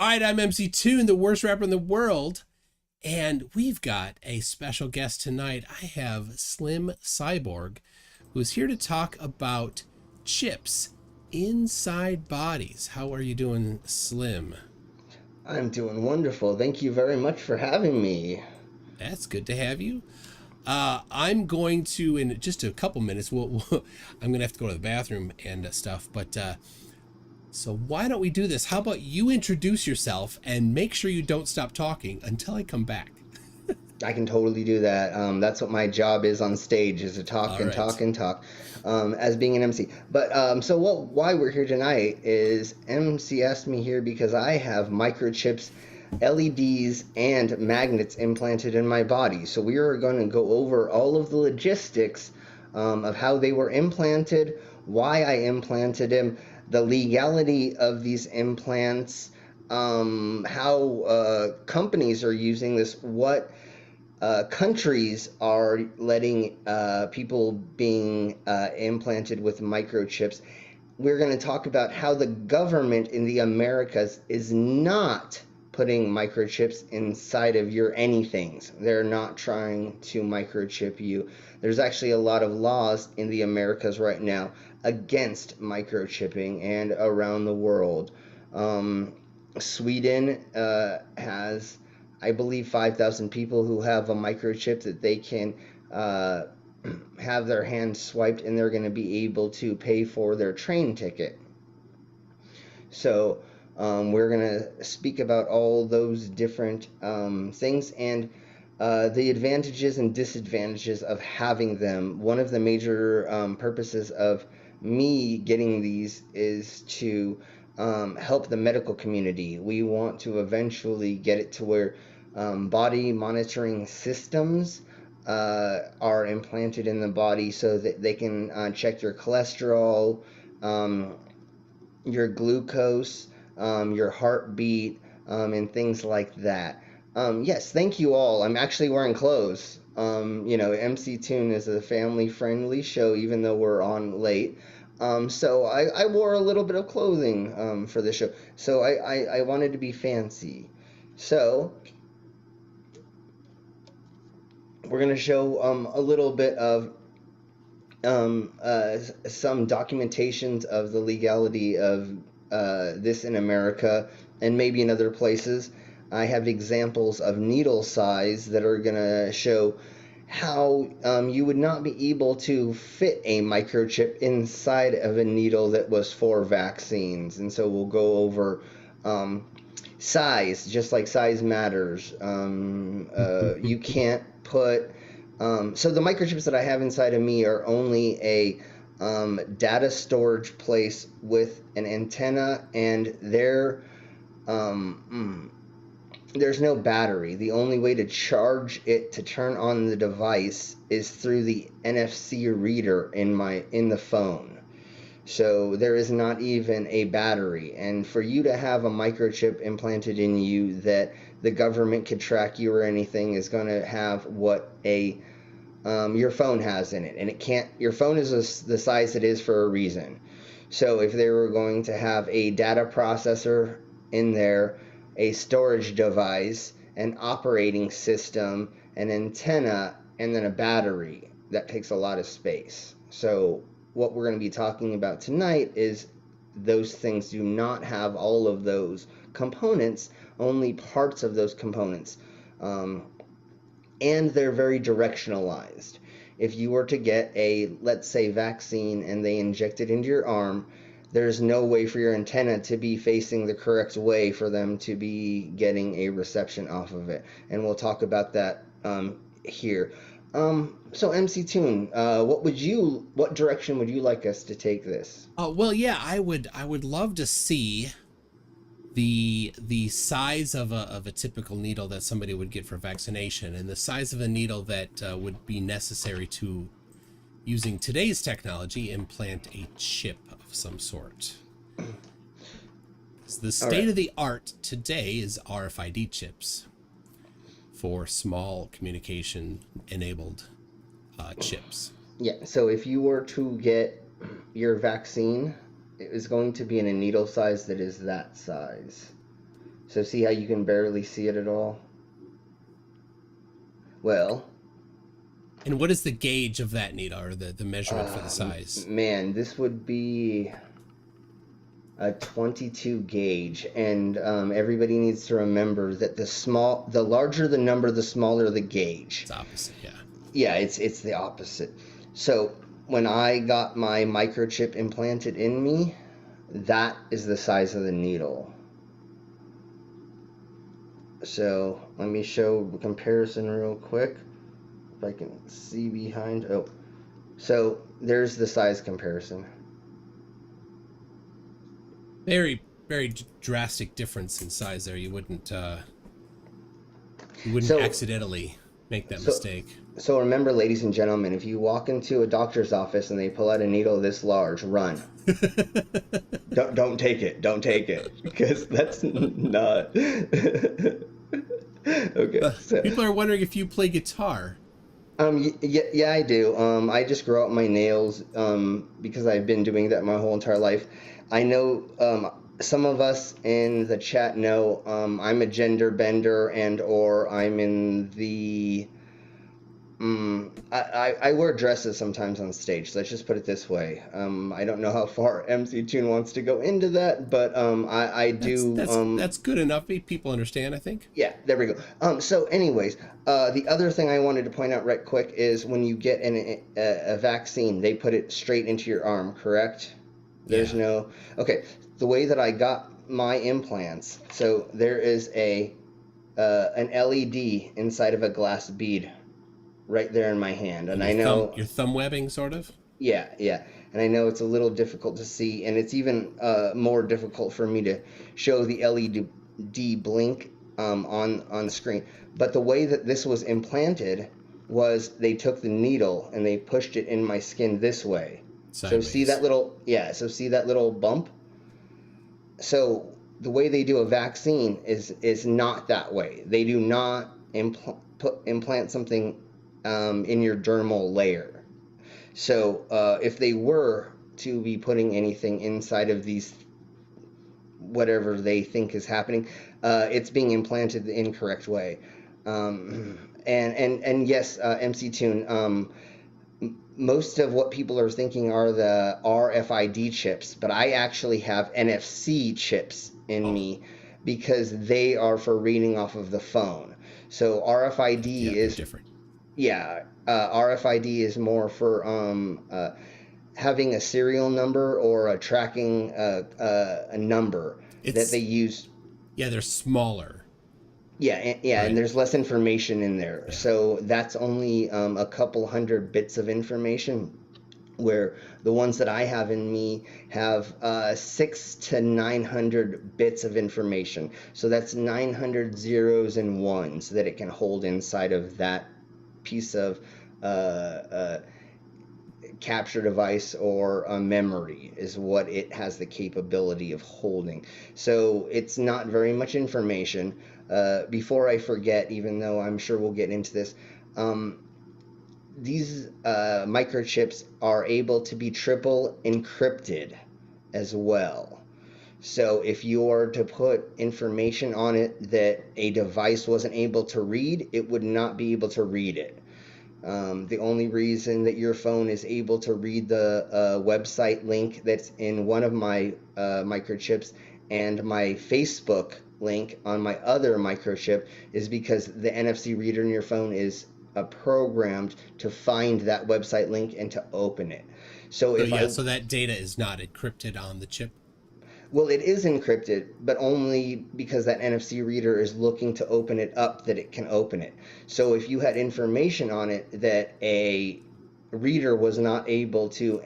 right, I'm MC Toon, the worst rapper in the world. And we've got a special guest tonight. I have Slim Cyborg, who is here to talk about chips inside bodies. How are you doing, Slim? I'm doing wonderful. Thank you very much for having me. That's good to have you. I'm going to, in just a couple minutes, I'm going to have to go to the bathroom and stuff. But so why don't we do this? How about you introduce yourself and make sure you don't stop talking until I come back? I can totally do that. That's what my job is on stage, is to talk All and right. talk and talk, as being an MC. But so why we're here tonight is MC asked me here because I have microchips, LEDs, and magnets implanted in my body. So we are going to go over all of the logistics of how they were implanted, why I implanted them, the legality of these implants, how companies are using this, what countries are letting people being implanted with microchips. We're going to talk about how the government in the Americas is not putting microchips inside of your anythings. They're not trying to microchip you. There's actually a lot of laws in the Americas right now against microchipping and around the world. Sweden has, I believe, 5,000 people who have a microchip that they can uh, have their hand swiped, and they're going to be able to pay for their train ticket. So we're going to speak about all those different things and the advantages and disadvantages of having them. One of the major purposes of me getting these is to help the medical community. We want to eventually get it to where body monitoring systems are implanted in the body so that they can check your cholesterol, your glucose, your heartbeat, and things like that. Yes, thank you all. I'm actually wearing clothes. MC Toon is a family friendly show, even though we're on late. So I wore a little bit of clothing for the show. So I wanted to be fancy. So we're going to show a little bit of some documentations of the legality of this in America and maybe in other places. I have examples of needle size that are going to show how you would not be able to fit a microchip inside of a needle that was for vaccines. And so we'll go over size, just like size matters. You can't put. So the microchips that I have inside of me are only a data storage place with an antenna, and there's no battery. The only way to charge it to turn on the device is through the NFC reader in the phone. So there is not even a battery. And for you to have a microchip implanted in you that the government could track you or anything is going to have what your phone has in it. And it can't. Your phone is the size it is for a reason. So if they were going to have a data processor in there, a storage device, an operating system, an antenna, and then a battery, that takes a lot of space. So what we're going to be talking about tonight is those things do not have all of those components, only parts of those components. And they're very directionalized. If you were to get a, let's say, vaccine and they inject it into your arm, there's no way for your antenna to be facing the correct way for them to be getting a reception off of it. And we'll talk about that here. So MC Toon, what direction would you like us to take this? Well, yeah, I would love to see the size of a typical needle that somebody would get for vaccination and the size of a needle that would be necessary to, using today's technology, implant a chip of some sort. The All state right. of the art today is RFID chips for small communication enabled chips. Yeah, so if you were to get your vaccine, it is going to be in a needle size that is that size. So see how you can barely see it at all? Well, And what is the gauge of that needle, or the measurement for the size? man, this would be a 22 gauge, and everybody needs to remember that the larger the number, the smaller the gauge. It's opposite, yeah. Yeah, it's the opposite. So when I got my microchip implanted in me, that is the size of the needle. So let me show a comparison real quick. If I can see behind. Oh, so there's the size comparison. Very, very drastic difference in size there. You wouldn't accidentally make that mistake. So remember, ladies and gentlemen, if you walk into a doctor's office and they pull out a needle this large, run. Don't take it. Don't take it, because that's not. Okay. So, people are wondering if you play guitar. yeah, I do. I just grow out my nails because I've been doing that my whole entire life. I know some of us in the chat know I'm a gender bender, and or I'm in the I wear dresses sometimes on stage. So let's just put it this way. I don't know how far MC Toon wants to go into that, but I do. That's good enough. People understand, I think. Yeah, there we go. So anyways, the other thing I wanted to point out right quick is when you get a vaccine, they put it straight into your arm, correct? There's no... Okay, the way that I got my implants, so there is an LED inside of a glass bead right there in my hand. And I know... Your thumb webbing, sort of? Yeah. And I know it's a little difficult to see, and it's even more difficult for me to show the LED blink on the screen. But the way that this was implanted was they took the needle and they pushed it in my skin this way. Sideways. So see that little bump? So the way they do a vaccine is not that way. They do not implant something in your dermal layer. So if they were to be putting anything inside of these, whatever they think is happening, it's being implanted the incorrect way. And yes, MC Toon, most of what people are thinking are the RFID chips, but I actually have NFC chips in me because they are for reading off of the phone. So RFID is different. Yeah, RFID is more for having a serial number or a tracking a number that they use. Yeah, they're smaller. Yeah, right. And there's less information in there. Yeah. So that's only a couple hundred bits of information, where the ones that I have in me have 600 to 900 bits of information. So that's 900 zeros and ones that it can hold inside of that piece of capture device or a memory is what it has the capability of holding. So it's not very much information. Before I forget, even though I'm sure we'll get into this, these microchips are able to be triple encrypted as well. So if you were to put information on it that a device wasn't able to read, it would not be able to read it. The only reason that your phone is able to read the website link that's in one of my microchips and my Facebook link on my other microchip is because the NFC reader in your phone is programmed to find that website link and to open it. So that data is not encrypted on the chip? Well, it is encrypted, but only because that NFC reader is looking to open it up that it can open it. So if you had information on it that a reader was not able to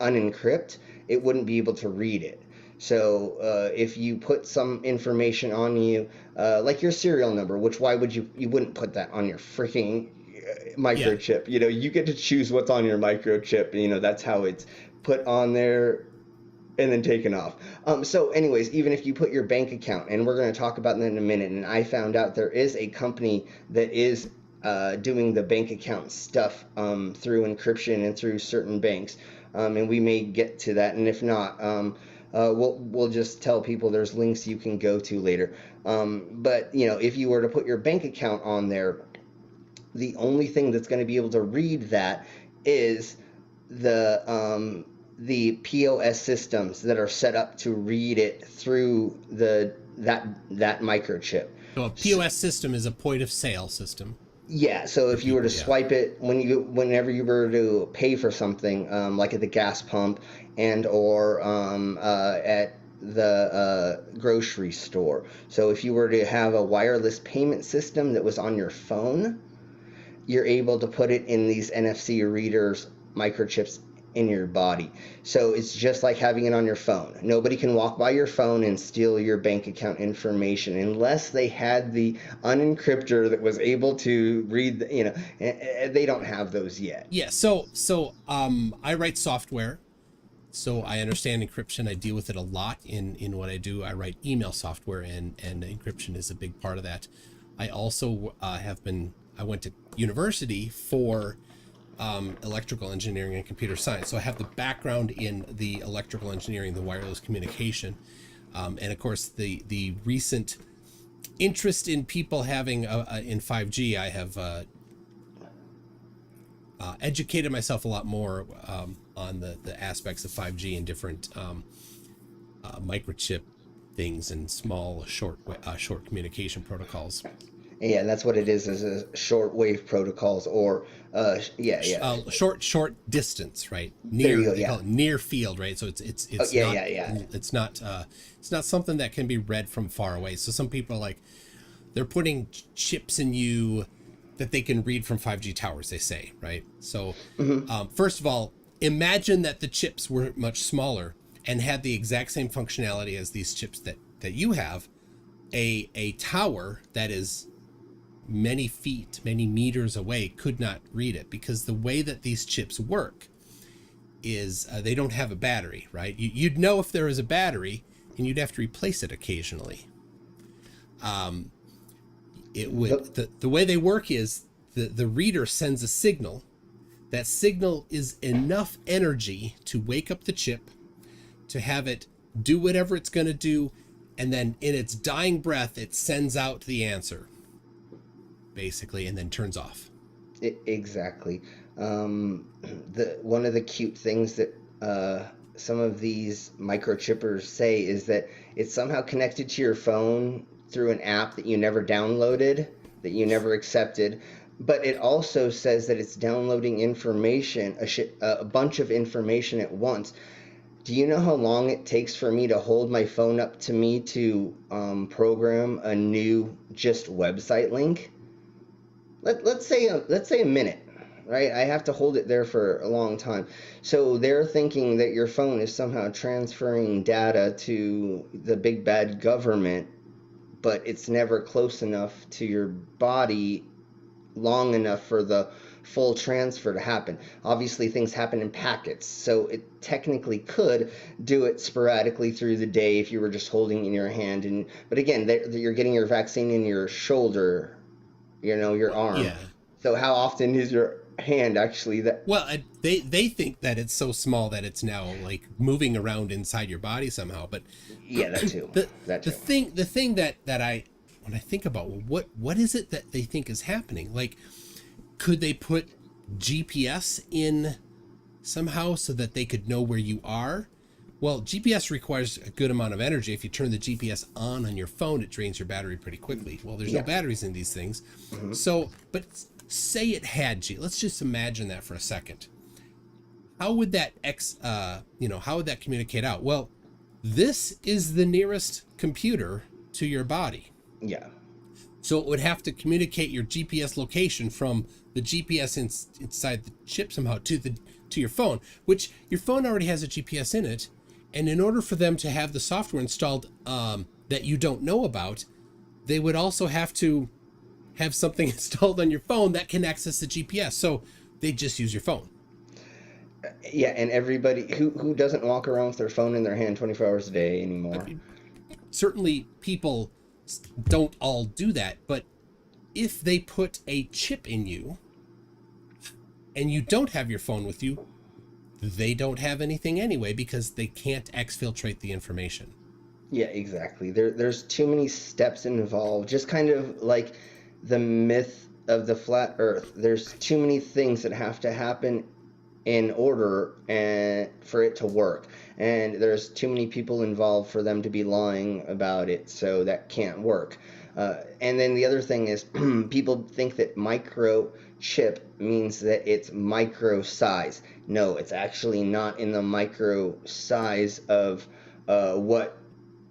unencrypt, it wouldn't be able to read it. So if you put some information on you, like your serial number, which why would you wouldn't put that on your freaking microchip? Yeah. You know, you get to choose what's on your microchip. You know, that's how it's put on there and then taken off. So anyways, even if you put your bank account, and we're going to talk about that in a minute, and I found out there is a company that is doing the bank account stuff through encryption and through certain banks, and we may get to that, and if not, we'll just tell people there's links you can go to later. But if you were to put your bank account on there, the only thing that's going to be able to read that is the POS systems that are set up to read it through that microchip. So a POS system is a point of sale system. Yeah, so if you were to swipe it whenever you were to pay for something, like at the gas pump or at the grocery store. So if you were to have a wireless payment system that was on your phone, you're able to put it in these NFC readers, microchips in your body. So it's just like having it on your phone. Nobody can walk by your phone and steal your bank account information unless they had the unencryptor that was able to read, they don't have those yet. Yeah, so I write software, so I understand encryption. I deal with it a lot in what I do. I write email software, and encryption is a big part of that. I also I went to university for electrical engineering and computer science. So I have the background in the electrical engineering, the wireless communication. And of course, the recent interest in people having in 5G, I have educated myself a lot more on the aspects of 5G and different microchip things and small, short communication protocols. Yeah, that's what it is a shortwave protocols, or short distance, right? There you go, yeah. Near field, right? So it's not something that can be read from far away. So some people are like, they're putting chips in you that they can read from 5G towers, they say, right? So first of all, imagine that the chips were much smaller and had the exact same functionality as these chips that you have. A tower that is many meters away could not read it, because the way that these chips work is they don't have a battery, right? You'd know if there was a battery, and you'd have to replace it occasionally. It would the way they work is the reader sends a signal. That signal is enough energy to wake up the chip, to have it do whatever it's going to do, and then in its dying breath, it sends out the answer, basically, and then turns off. Exactly. One of the cute things that some of these microchippers say is that it's somehow connected to your phone through an app that you never downloaded, that you never accepted. But it also says that it's downloading information, a bunch of information at once. Do you know how long it takes for me to hold my phone up to me to program a new just website link? Let's say a minute, right? I have to hold it there for a long time. So they're thinking that your phone is somehow transferring data to the big bad government, but it's never close enough to your body long enough for the full transfer to happen. Obviously, things happen in packets, so it technically could do it sporadically through the day if you were just holding it in your hand. But again, you're getting your vaccine in your shoulder, your arm. Yeah. So how often is your hand actually that? Well, they think that it's so small that it's now like moving around inside your body somehow. But yeah, that too. The thing that I, when I think about, well, what is it that they think is happening? Like, could they put GPS in somehow so that they could know where you are? Well, GPS requires a good amount of energy. If you turn the GPS on your phone, it drains your battery pretty quickly. Well, there's no batteries in these things. Mm-hmm. So, but say it had let's just imagine that for a second. How would that how would that communicate out? Well, this is the nearest computer to your body. Yeah. So it would have to communicate your GPS location from the GPS inside the chip somehow to your phone, which your phone already has a GPS in it. And in order for them to have the software installed that you don't know about, they would also have to have something installed on your phone that can access the GPS. So they just use your phone. Yeah, and everybody who doesn't walk around with their phone in their hand 24 hours a day anymore. I mean, certainly people don't all do that, but if they put a chip in you and you don't have your phone with you, they don't have anything anyway because they can't exfiltrate the information. Yeah, exactly. There's too many steps involved. Just kind of like the myth of the flat Earth. There's too many things that have to happen in order and for it to work. And there's too many people involved for them to be lying about it, so that can't work. And then the other thing is people think that microchip means that it's micro size. No, it's actually not in the micro size of what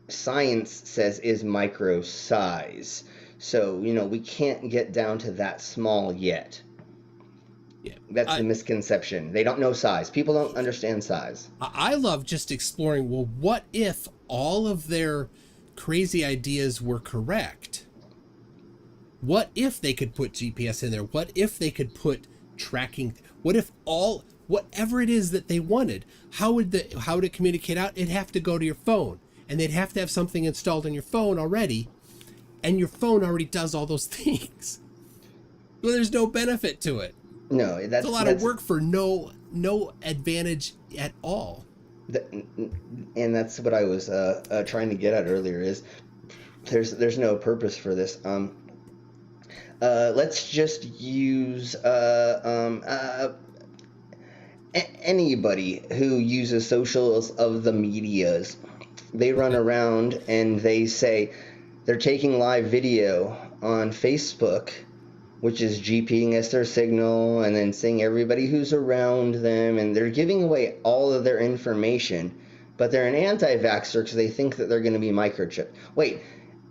science says is micro size. So, we can't get down to that small yet. Yeah. That's the misconception. They don't know size. People don't understand size. I love just exploring, well, what if all of their crazy ideas were correct? What if they could put GPS in there? What if they could put tracking? What if whatever it is that they wanted, how would it communicate out? It'd have to go to your phone, and they'd have to have something installed on your phone already, and your phone already does all those things. Well, there's no benefit to it. No, It's a lot of work for no advantage at all. And that's what I was trying to get at earlier. Is there's no purpose for this. Let's just use anybody who uses socials of the medias. They run around and they say they're taking live video on Facebook, which is GPing as their signal, and then seeing everybody who's around them, and they're giving away all of their information, but they're an anti-vaxxer because they think that they're going to be microchipped. Wait,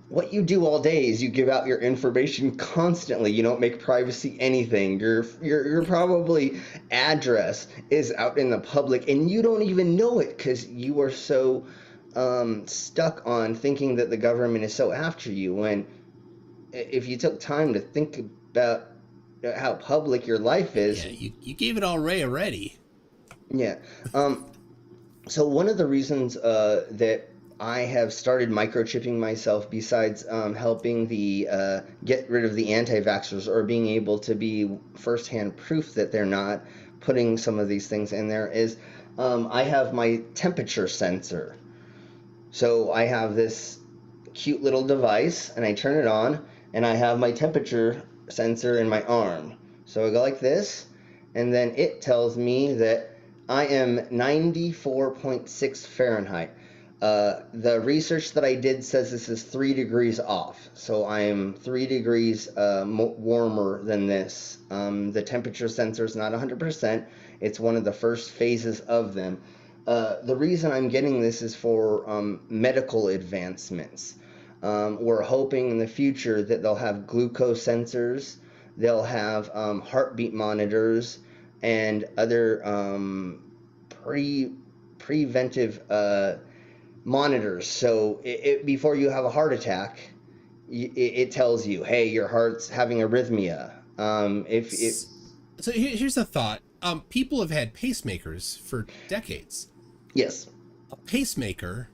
what you do all day is you give out your information constantly. You don't make privacy anything. Your probably address is out in the public, and you don't even know it because you are so stuck on thinking that the government is so after you, when if you took time to think about how public your life is. Yeah, you gave it all Ray already. Yeah. So one of the reasons that I have started microchipping myself, besides helping the get rid of the anti-vaxxers, or being able to be firsthand proof that they're not putting some of these things in there, is I have my temperature sensor. So I have this cute little device, and I turn it on, and I have my temperature sensor in my arm. So I go like this, and then it tells me that I am 94.6 Fahrenheit. The research that I did says this is 3 degrees off, so I am 3 degrees warmer than this. The temperature sensor is not 100%. It's one of the first phases of them. The reason I'm getting this is for medical advancements. We're hoping in the future that they'll have glucose sensors, they'll have heartbeat monitors, and other preventive monitors. So before you have a heart attack, it tells you, hey, your heart's having arrhythmia. So here's a thought. People have had pacemakers for decades. Yes. A pacemaker,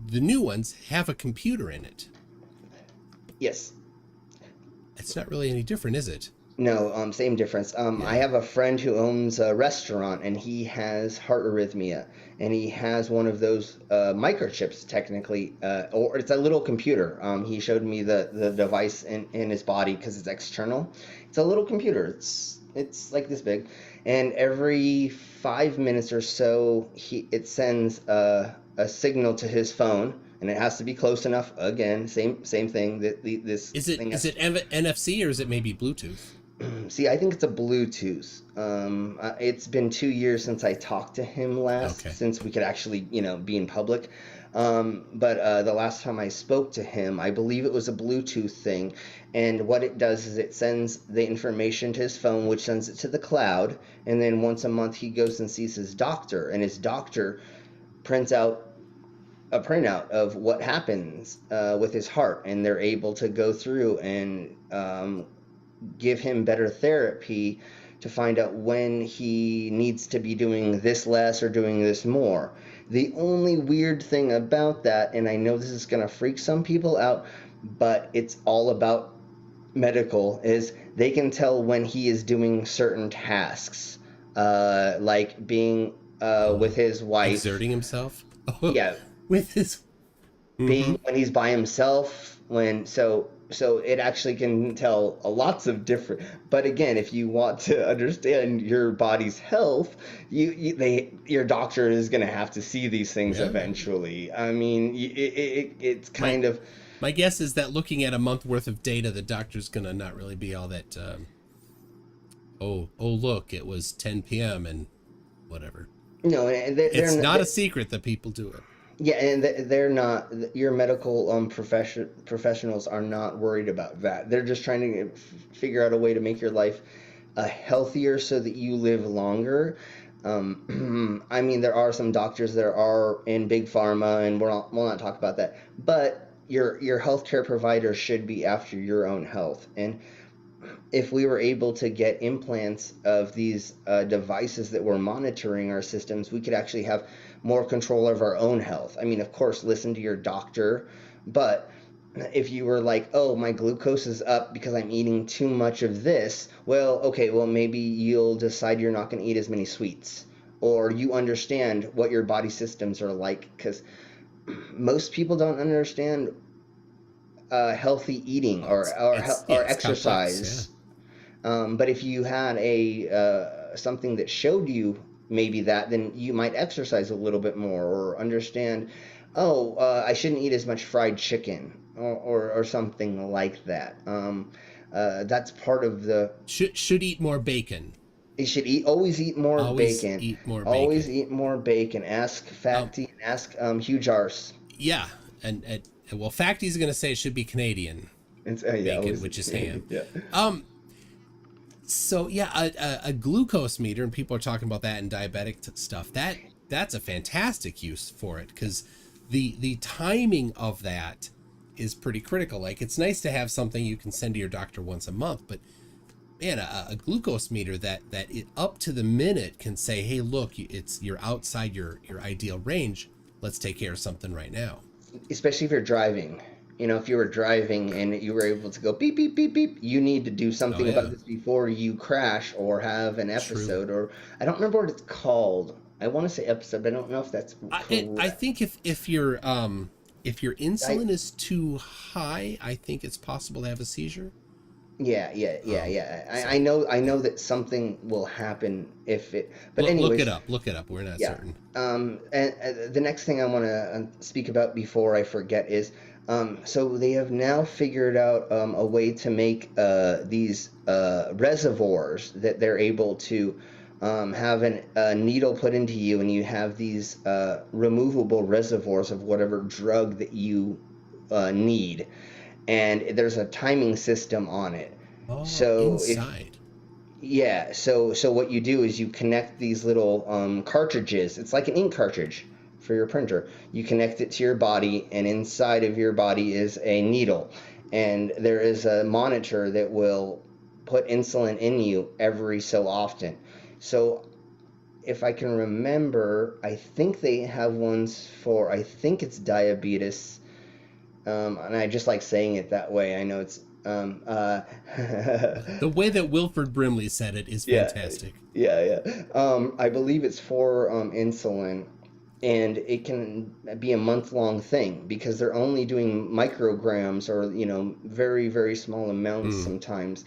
the new ones, have a computer in it. Yes. It's not really any different, is it? No, same difference. I have a friend who owns a restaurant, and he has heart arrhythmia, and he has one of those microchips, technically, or it's a little computer. He showed me the device in his body because it's external. It's a little computer. It's like this big, and every 5 minutes or so, it sends a signal to his phone, and it has to be close enough. Again, same thing. Is it NFC or is it maybe Bluetooth? See, I think it's a Bluetooth. It's been 2 years since I talked to him last, since we could actually, be in public. But the last time I spoke to him, I believe it was a Bluetooth thing. And what it does is it sends the information to his phone, which sends it to the cloud. And then once a month, he goes and sees his doctor. And his doctor prints out a printout of what happens with his heart. And they're able to go through and give him better therapy to find out when he needs to be doing this less or doing this more. The only weird thing about that, and I know this is going to freak some people out, but it's all about medical, is they can tell when he is doing certain tasks. like being with Oh, his wife. exerting himself. Yeah, With his. Mm-hmm. being when he's by himself, when so it actually can tell lots of different. But again, if you want to understand your body's health, your doctor is going to have to see these things Yeah. eventually. I mean, it's My kind of. my guess is that looking at a month worth of data, the doctor's gonna not really be all that. Oh, look, it was 10 p.m. and whatever. No, and It's not they a secret that people do it. yeah, and they're not, your medical professionals are not worried about that. They're just trying to figure out a way to make your life healthier so that you live longer. I mean, there are some doctors that are in big pharma, and we'll not talk about that. But your healthcare provider should be after your own health. And if we were able to get implants of these devices that were monitoring our systems, we could actually have more control of our own health. I mean, of course, listen to your doctor, but if you were like, oh, my glucose is up because I'm eating too much of this, well, okay, well, maybe you'll decide you're not going to eat as many sweets, or you understand what your body systems are like, because most people don't understand healthy eating Oh, or it's complex. Yeah. exercise. But if you had a something that showed you maybe that, then you might exercise a little bit more or understand, oh, I shouldn't eat as much fried chicken or something like that. That's part of the. Should eat more bacon. You should always eat more Always bacon. eat more Always bacon. eat more bacon. Ask Um, Facty and ask Huge Arse. yeah, and well, Facty's gonna say it should be Canadian It's yeah, bacon, always which is ham. yeah. Um, so yeah, a glucose meter, and people are talking about that in diabetic stuff. That's a fantastic use for it, because the timing of that is pretty critical. Like, it's nice to have something you can send to your doctor once a month, but man, a glucose meter that it up to the minute can say, hey, look, you're outside your ideal range. Let's take care of something right now. Especially if you're driving. You know, if you were driving and you were able to go beep, beep, beep, beep, you need to do Oh something about yeah, this before you crash or have an true. episode. Or I don't remember what it's called. I want to say episode, but I don't know if that's I correct. think if your I, insulin is too high, I think it's possible to have a seizure. yeah, yeah, yeah, Um, yeah. so I know that something will happen if it. But look it anyways, up. Look it up. We're not yeah. certain. And the next thing I want to speak about before I forget is, so they have now figured out a way to make these reservoirs that they're able to have a needle put into you, and you have these removable reservoirs of whatever drug that you need, and there's a timing system on it. Oh, So if inside. yeah, so what you do is you connect these little cartridges. It's like an ink cartridge for your printer. You connect it to your body, and inside of your body is a needle, and there is a monitor that will put insulin in you every so often. So if I can remember, I think they have ones for, I think it's diabetes, and I just like saying it that way. I know it's The way that Wilford Brimley said it is yeah, fantastic. yeah. I believe it's for insulin, and it can be a month-long thing because they're only doing micrograms or very very small amounts Mm. sometimes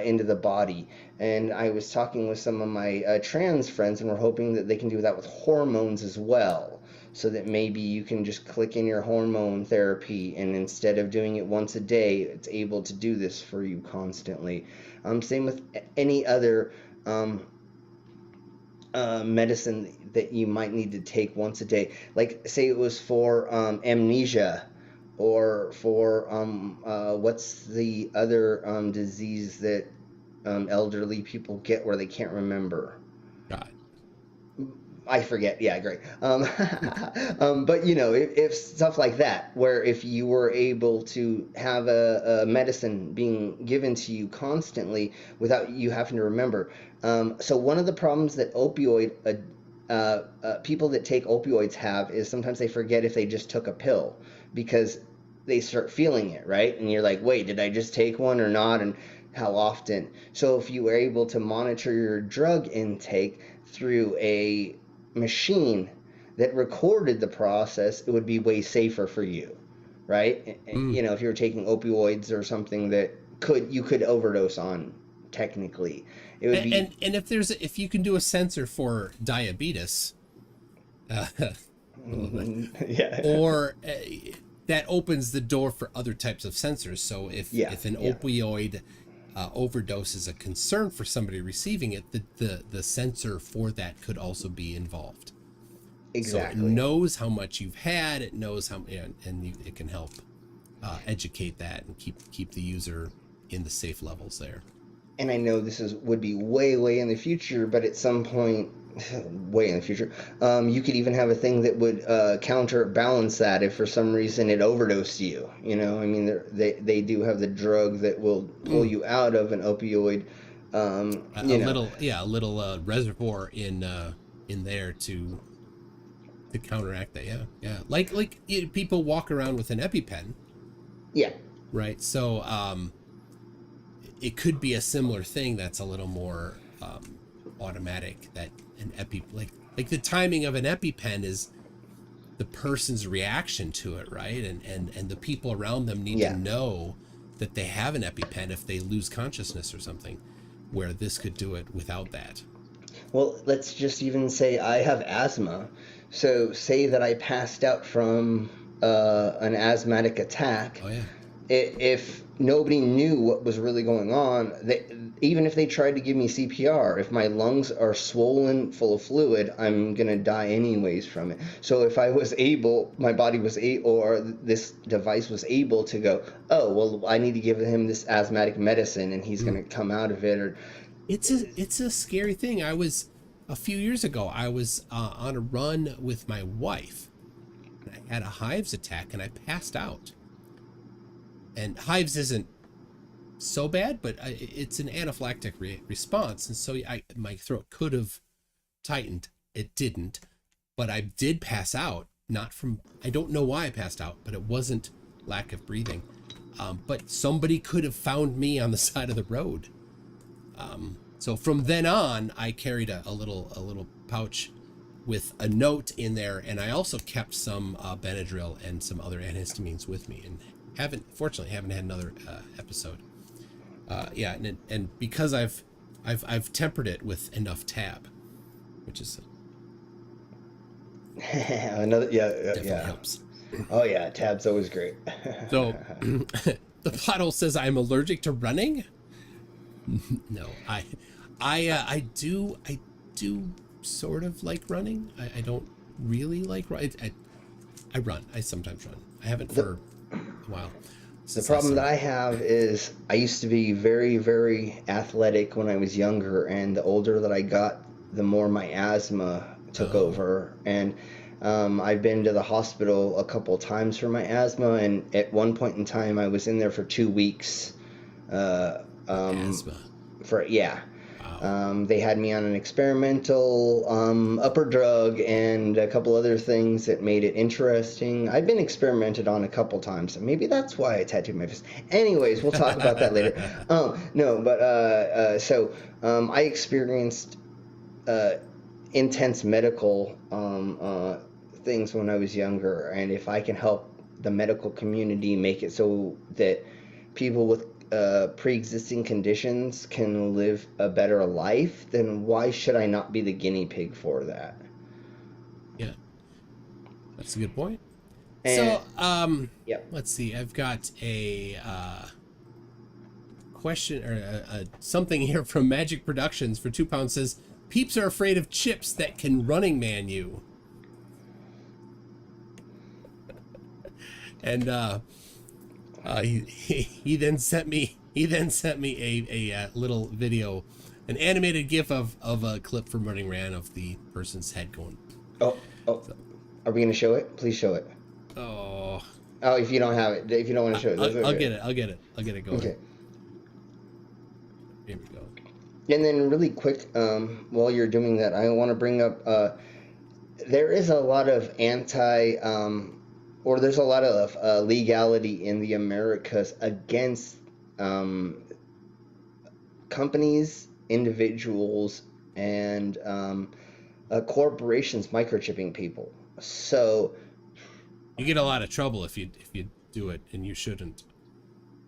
into the body. And I was talking with some of my trans friends, and we're hoping that they can do that with hormones as well. So that maybe you can just click in your hormone therapy, and instead of doing it once a day, it's able to do this for you constantly. Same with any other medicine that you might need to take once a day. Like, say it was for amnesia, or for what's the other disease that elderly people get where they can't remember? God. I forget. Yeah, great. But if stuff like that, where if you were able to have a medicine being given to you constantly without you having to remember. So one of the problems that people that take opioids have is sometimes they forget if they just took a pill, because they start feeling it, right? And you're like, wait, did I just take one or not? And how often. So if you were able to monitor your drug intake through a machine that recorded the process, it would be way safer for you, right? Mm. You know, if you were taking opioids or something that you could overdose on, technically, it would be. And if you can do a sensor for diabetes, uh, Yeah. or that opens the door for other types of sensors. So Yeah, if an yeah, opioid overdose is a concern for somebody receiving it, the sensor for that could also be involved. So it exactly. knows how much you've had, it knows how, it can help educate that and keep the user in the safe levels there. And I know this would be way in the future, but at some point, way in the future, you could even have a thing that would counterbalance that if for some reason it overdosed you. You know, I mean, they do have the drug that will pull you out of an opioid. A little reservoir in there to counteract that. Yeah. Like people walk around with an EpiPen, Yeah. right? So it could be a similar thing that's a little more automatic. That an like the timing of an EpiPen is the person's reaction to it, right? And the people around them need Yeah. to know that they have an EpiPen if they lose consciousness or something, where this could do it without that. Well, let's just even say I have asthma. So say that I passed out from an asthmatic attack. Oh yeah. If nobody knew what was really going on, even if they tried to give me CPR, if my lungs are swollen, full of fluid, I'm gonna die anyways from it. So if I was able, my body was able, or this device was able to go, oh well, I need to give him this asthmatic medicine, and he's gonna come out of it, or It's a scary thing. A few years ago, I was on a run with my wife, and I had a hives attack, and I passed out. And hives isn't so bad, but it's an anaphylactic response, and so my throat could have tightened. It didn't, but I did pass out. Not from, I don't know why I passed out, but it wasn't lack of breathing. But somebody could have found me on the side of the road. So from then on, I carried a little pouch with a note in there, and I also kept some Benadryl and some other antihistamines with me, and fortunately haven't had another episode. And because I've tempered it with enough tab, which is another, definitely yeah. helps. Oh yeah, tab's always great. So the plot hole says I'm allergic to running. No, I do sort of like running. I don't really like run. I run. I sometimes run. I haven't for a while. The problem that I have is I used to be very athletic when I was younger, and the older that I got, the more my asthma took over. And I've been to the hospital a couple times for my asthma, and at one point in time, I was in there for 2 weeks. Asthma. They had me on an experimental upper drug and a couple other things that made it interesting. I've been experimented on a couple times, so maybe that's why I tattooed my fist. Anyways, we'll talk about that later. I experienced intense medical things when I was younger, and if I can help the medical community make it so that people with pre-existing conditions can live a better life, then why should I not be the guinea pig for that? Yeah, that's a good point. And, So, yep. let's see. I've got a question or something here from Magic Productions for £2. Says peeps are afraid of chips that can Running Man you. And he then sent me a little video, an animated GIF of a clip from Running Man of the person's head going. Oh, are we gonna show it? Please show it. Oh, if you don't have it, if you don't want to show it, that's okay. I'll get it going. Okay. Here we go. And then really quick, while you're doing that, I want to bring up there is a lot of there's a lot of legality in the Americas against companies, individuals, and corporations microchipping people. So You get a lot of trouble if you do it, and you shouldn't.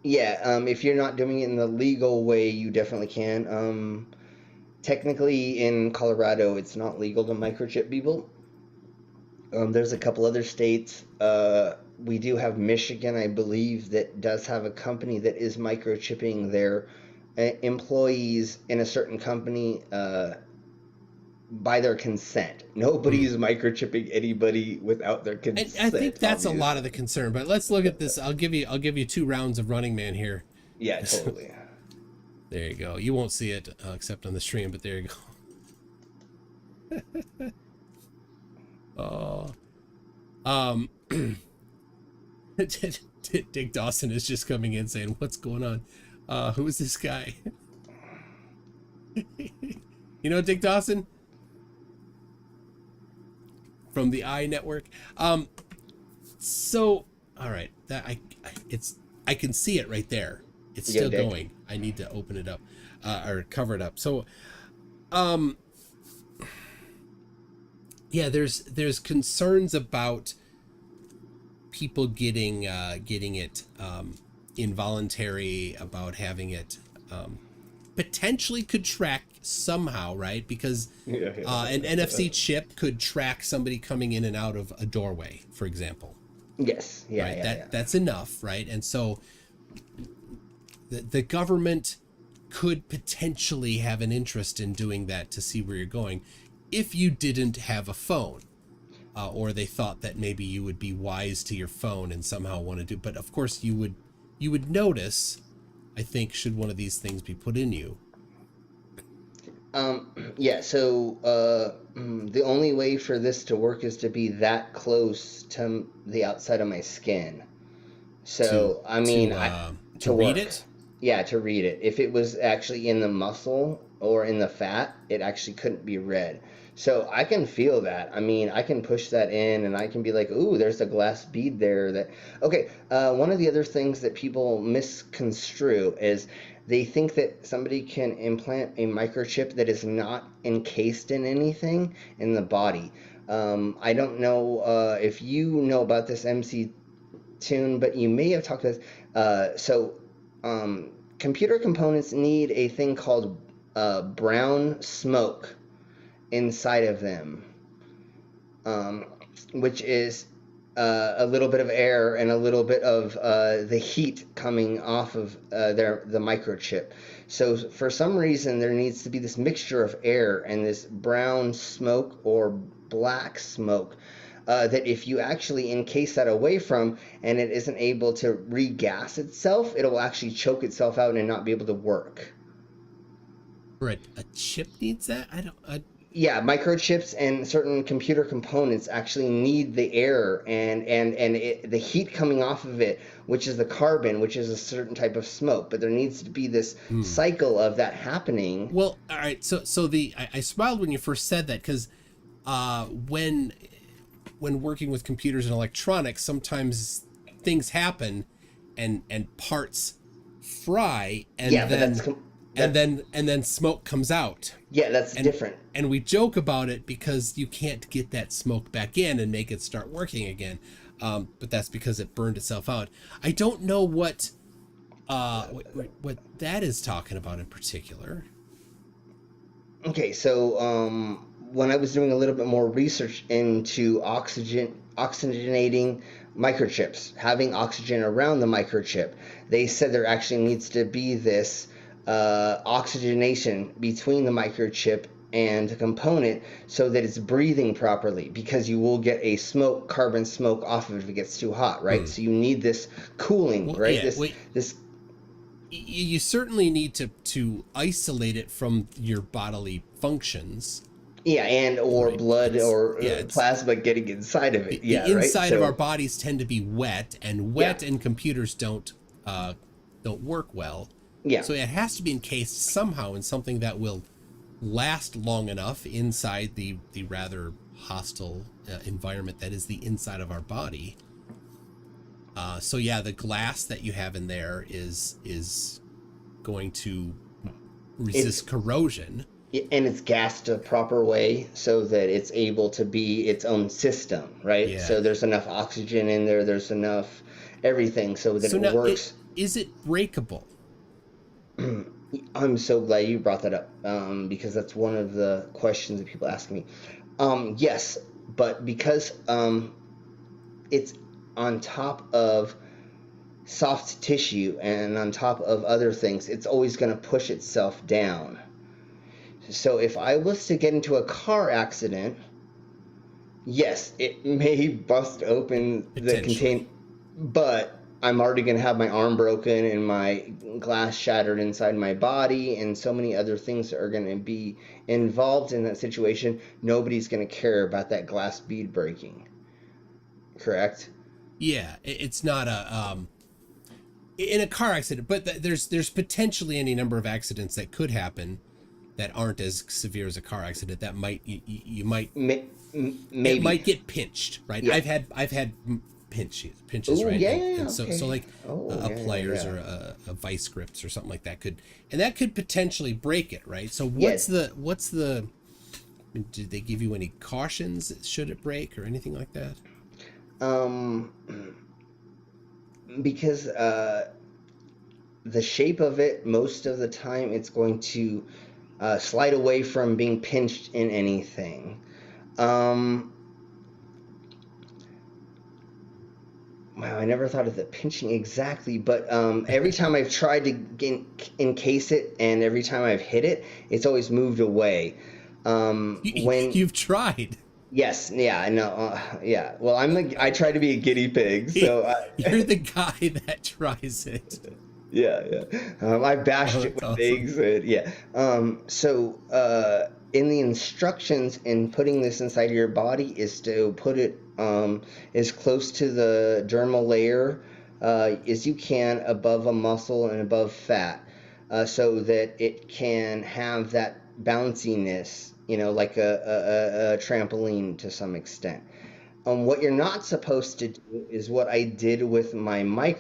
yeah, if you're not doing it in the legal way, you definitely can. Technically, in Colorado, it's not legal to microchip people. There's a couple other states. We do have Michigan, I believe, that does have a company that is microchipping their employees in a certain company by their consent. Nobody's microchipping anybody without their consent. I think that's obviously. a lot of the concern. But let's look at this. I'll give you 2 rounds of Running Man here. Yeah, totally. There you go. You won't see it except on the stream, but there you go. Dick Dawson is just coming in saying, "What's going on? Who is this guy?" You know, Dick Dawson from the I Network. So, all right, that I can see it right there. It's still going. I need to open it up or cover it up. So, yeah, there's concerns about people getting it involuntary, about having it potentially could track somehow, right? Because an NFC chip could track somebody coming in and out of a doorway, for example. Yes. Yeah. Right. Yeah, That's enough, right? And so the government could potentially have an interest in doing that to see where you're going if you didn't have a phone, or they thought that maybe you would be wise to your phone and somehow want to do. But of course, you would notice, I think, should one of these things be put in you. Yeah, so the only way for this to work is to be that close to the outside of my skin. So, To read it? Yeah, to read it. If it was actually in the muscle or in the fat, it actually couldn't be read. So I can feel that. I mean, I can push that in and I can be like, ooh, there's a glass bead there. Okay, one of the other things that people misconstrue is they think that somebody can implant a microchip that is not encased in anything in the body. I don't know if you know about this, MC Toon, but you may have talked about this. Computer components need a thing called brown smoke inside of them, which is a little bit of air and a little bit of the heat coming off of the microchip. So for some reason, there needs to be this mixture of air and this brown smoke or black smoke that if you actually encase that away from and it isn't able to regas itself, it will actually choke itself out and not be able to work. Right, a chip needs that? Yeah, microchips and certain computer components actually need the air and the heat coming off of it, which is the carbon, which is a certain type of smoke. But there needs to be this cycle of that happening. Well, all right. So I smiled when you first said that, because when working with computers and electronics, sometimes things happen and parts fry, and then smoke comes out. Yeah, that's different. And we joke about it because you can't get that smoke back in and make it start working again. But that's because it burned itself out. I don't know what that is talking about in particular. Okay, so when I was doing a little bit more research into oxygenating microchips, having oxygen around the microchip, they said there actually needs to be this oxygenation between the microchip and the component so that it's breathing properly, because you will get a carbon smoke off of it if it gets too hot, right? So you need this cooling, right? Yeah, you certainly need to isolate it from your bodily functions. Yeah, and or blood or plasma getting inside of it. The inside of our bodies tend to be wet, and and computers don't work well. Yeah. So it has to be encased somehow in something that will last long enough inside the rather hostile environment that is the inside of our body. So yeah, the glass that you have in there is going to resist corrosion. And it's gassed a proper way so that it's able to be its own system, right? Yeah. So there's enough oxygen in there, there's enough everything so that So it now, works. is it breakable? I'm so glad you brought that up, because that's one of the questions that people ask me. Yes, but because it's on top of soft tissue and on top of other things, it's always going to push itself down. So if I was to get into a car accident, yes, it may bust open the container, but I'm already going to have my arm broken and my glass shattered inside my body and so many other things that are going to be involved in that situation. Nobody's going to care about that glass bead breaking. Correct? Yeah, it's not a in a car accident, but there's potentially any number of accidents that could happen that aren't as severe as a car accident that might you might Maybe it might get pinched, right? Yeah. I've had pinches, Ooh, right? yeah, And okay. so like a Yeah, pliers yeah. or a vice grips or something like that could potentially break it, right? So Yes. what's the did they give you any cautions should it break or anything like that? Because the shape of it, most of the time, it's going to slide away from being pinched in anything. Wow, I never thought of the pinching exactly, but every time I've tried to encase it and every time I've hit it, it's always moved away. You've tried. Yes, yeah, I know, yeah. Well, I try to be a guinea pig, so You're the guy that tries it. yeah. I bashed it with awesome. eggs. Yeah. In the instructions in putting this inside of your body is to put it as close to the dermal layer as you can above a muscle and above fat, so that it can have that bounciness, like a trampoline to some extent. What you're not supposed to do is what I did with my my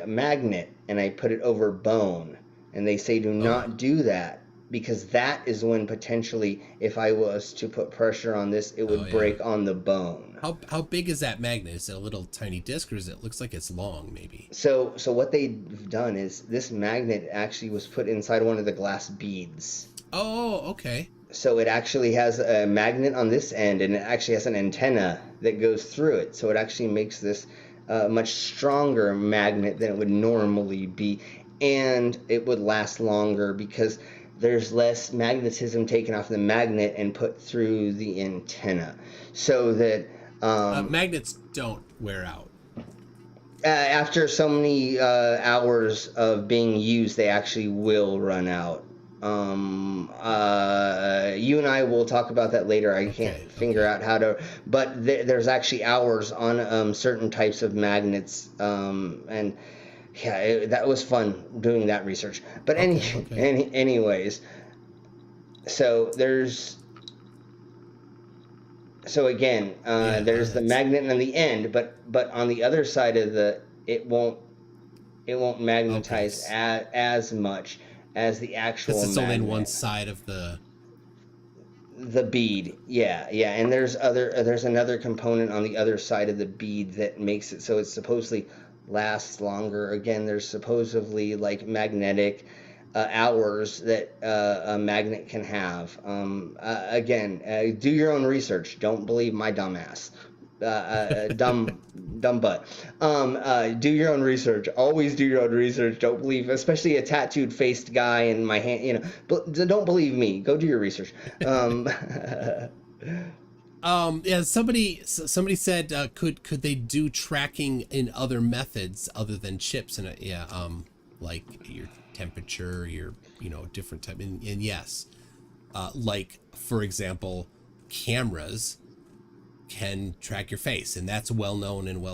magnet, and I put it over bone. And they say do not do that because that is when potentially, if I was to put pressure on this, it would break on the bone. How big is that magnet? Is it a little tiny disc, or it looks like it's long, maybe? So what they've done is this magnet actually was put inside one of the glass beads. Oh, okay. So it actually has a magnet on this end, and it actually has an antenna that goes through it. So it actually makes this much stronger magnet than it would normally be, and it would last longer because there's less magnetism taken off the magnet and put through the antenna. So that magnets don't wear out. After so many hours of being used, they actually will run out. You and I will talk about that later. I can't figure out how to, but there's actually hours on certain types of magnets, and yeah, that was fun doing that research. But anyways, so again, there's the magnet on the end, but on the other side of it won't magnetize as much as the actual because it's magnet. only on one side of the bead. Yeah, and there's another component on the other side of the bead that makes it so it supposedly lasts longer. Again, there's supposedly like magnetic hours that a magnet can have. Again, do your own research. Don't believe my dumb ass. Dumb butt. Do your own research. Always do your own research. Don't believe, especially a tattooed faced guy in my hand. But don't believe me. Go do your research. Yeah, somebody said could they do tracking in other methods other than chips, and like your temperature, your different type, and yes, like for example, cameras can track your face, and that's well known and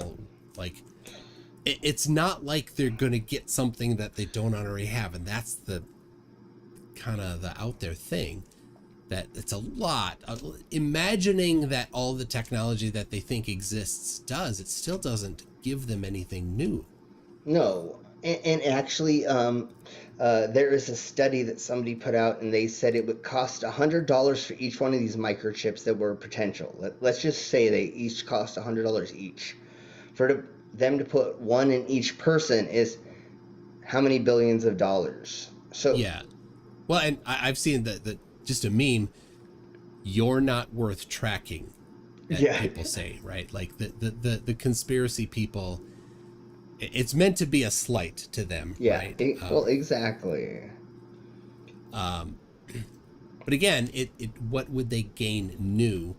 it's not like they're gonna get something that they don't already have, and that's the kind of the out there thing, that it's a lot imagining that all the technology that they think exists it still doesn't give them anything new. No, And actually, there is a study that somebody put out, and they said it would cost $100 for each one of these microchips that were potential. Let's just say they each cost $100 each. Them to put one in each person is how many billions of dollars? So Yeah. Well, and I've seen the just a meme. You're not worth tracking. That yeah, people say, right? Like the conspiracy people. It's meant to be a slight to them, yeah. right? Well, exactly. But again, what would they gain new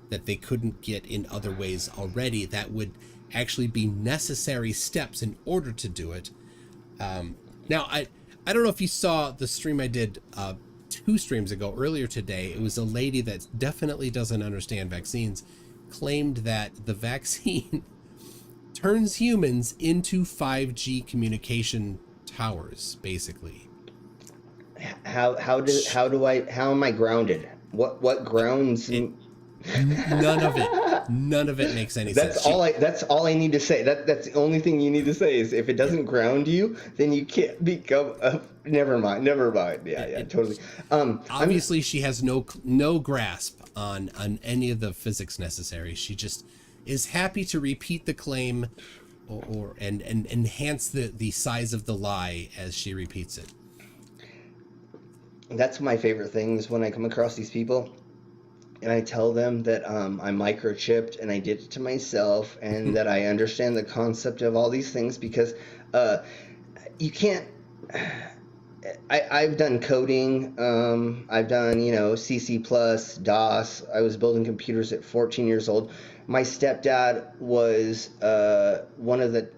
that they couldn't get in other ways already? That would actually be necessary steps in order to do it. Now, I don't know if you saw the stream I did 2 streams ago earlier today. It was a lady that definitely doesn't understand vaccines, claimed that the vaccine turns humans into 5G communication towers, basically. How am I grounded? What grounds? None of it makes any sense. That's all I need to say. That's the only thing you need to say is if it doesn't ground you, then you can't become a, never mind. Yeah, totally. Obviously she has no grasp on any of the physics necessary. She just is happy to repeat the claim and enhance the size of the lie as she repeats it. That's my favorite things when I come across these people and I tell them that I'm microchipped and I did it to myself and that I understand the concept of all these things because you can't. I've done coding. I've done, CC+, DOS. I was building computers at 14 years old. My stepdad was one of the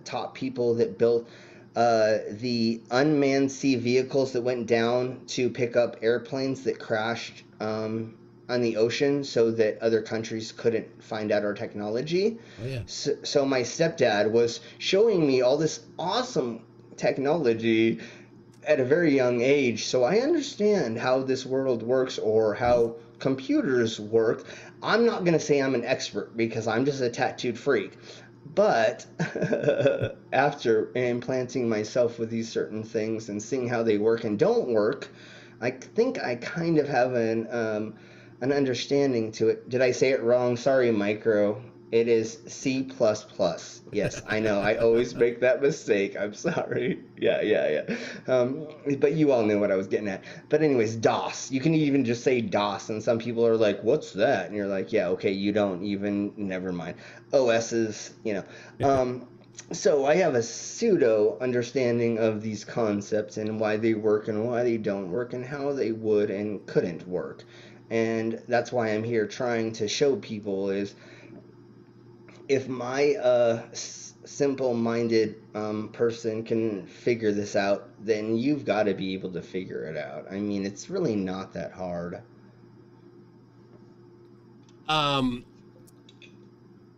top people that built the unmanned sea vehicles that went down to pick up airplanes that crashed on the ocean so that other countries couldn't find out our technology. Oh, yeah. So my stepdad was showing me all this awesome technology at a very young age. So I understand how this world works or how computers work. I'm not going to say I'm an expert because I'm just a tattooed freak. But after implanting myself with these certain things and seeing how they work and don't work, I think I kind of have an understanding to it. Did I say it wrong? Sorry, Micro. It is C++. Yes, I know. I always make that mistake. I'm sorry. Yeah. But you all knew what I was getting at. But anyways, DOS. You can even just say DOS, and some people are like, what's that? And you're like, yeah, okay, you don't even, never mind. OS's, So I have a pseudo understanding of these concepts and why they work and why they don't work and how they would and couldn't work. And that's why I'm here trying to show people is if my simple-minded person can figure this out, then you've got to be able to figure it out. I mean, it's really not that hard.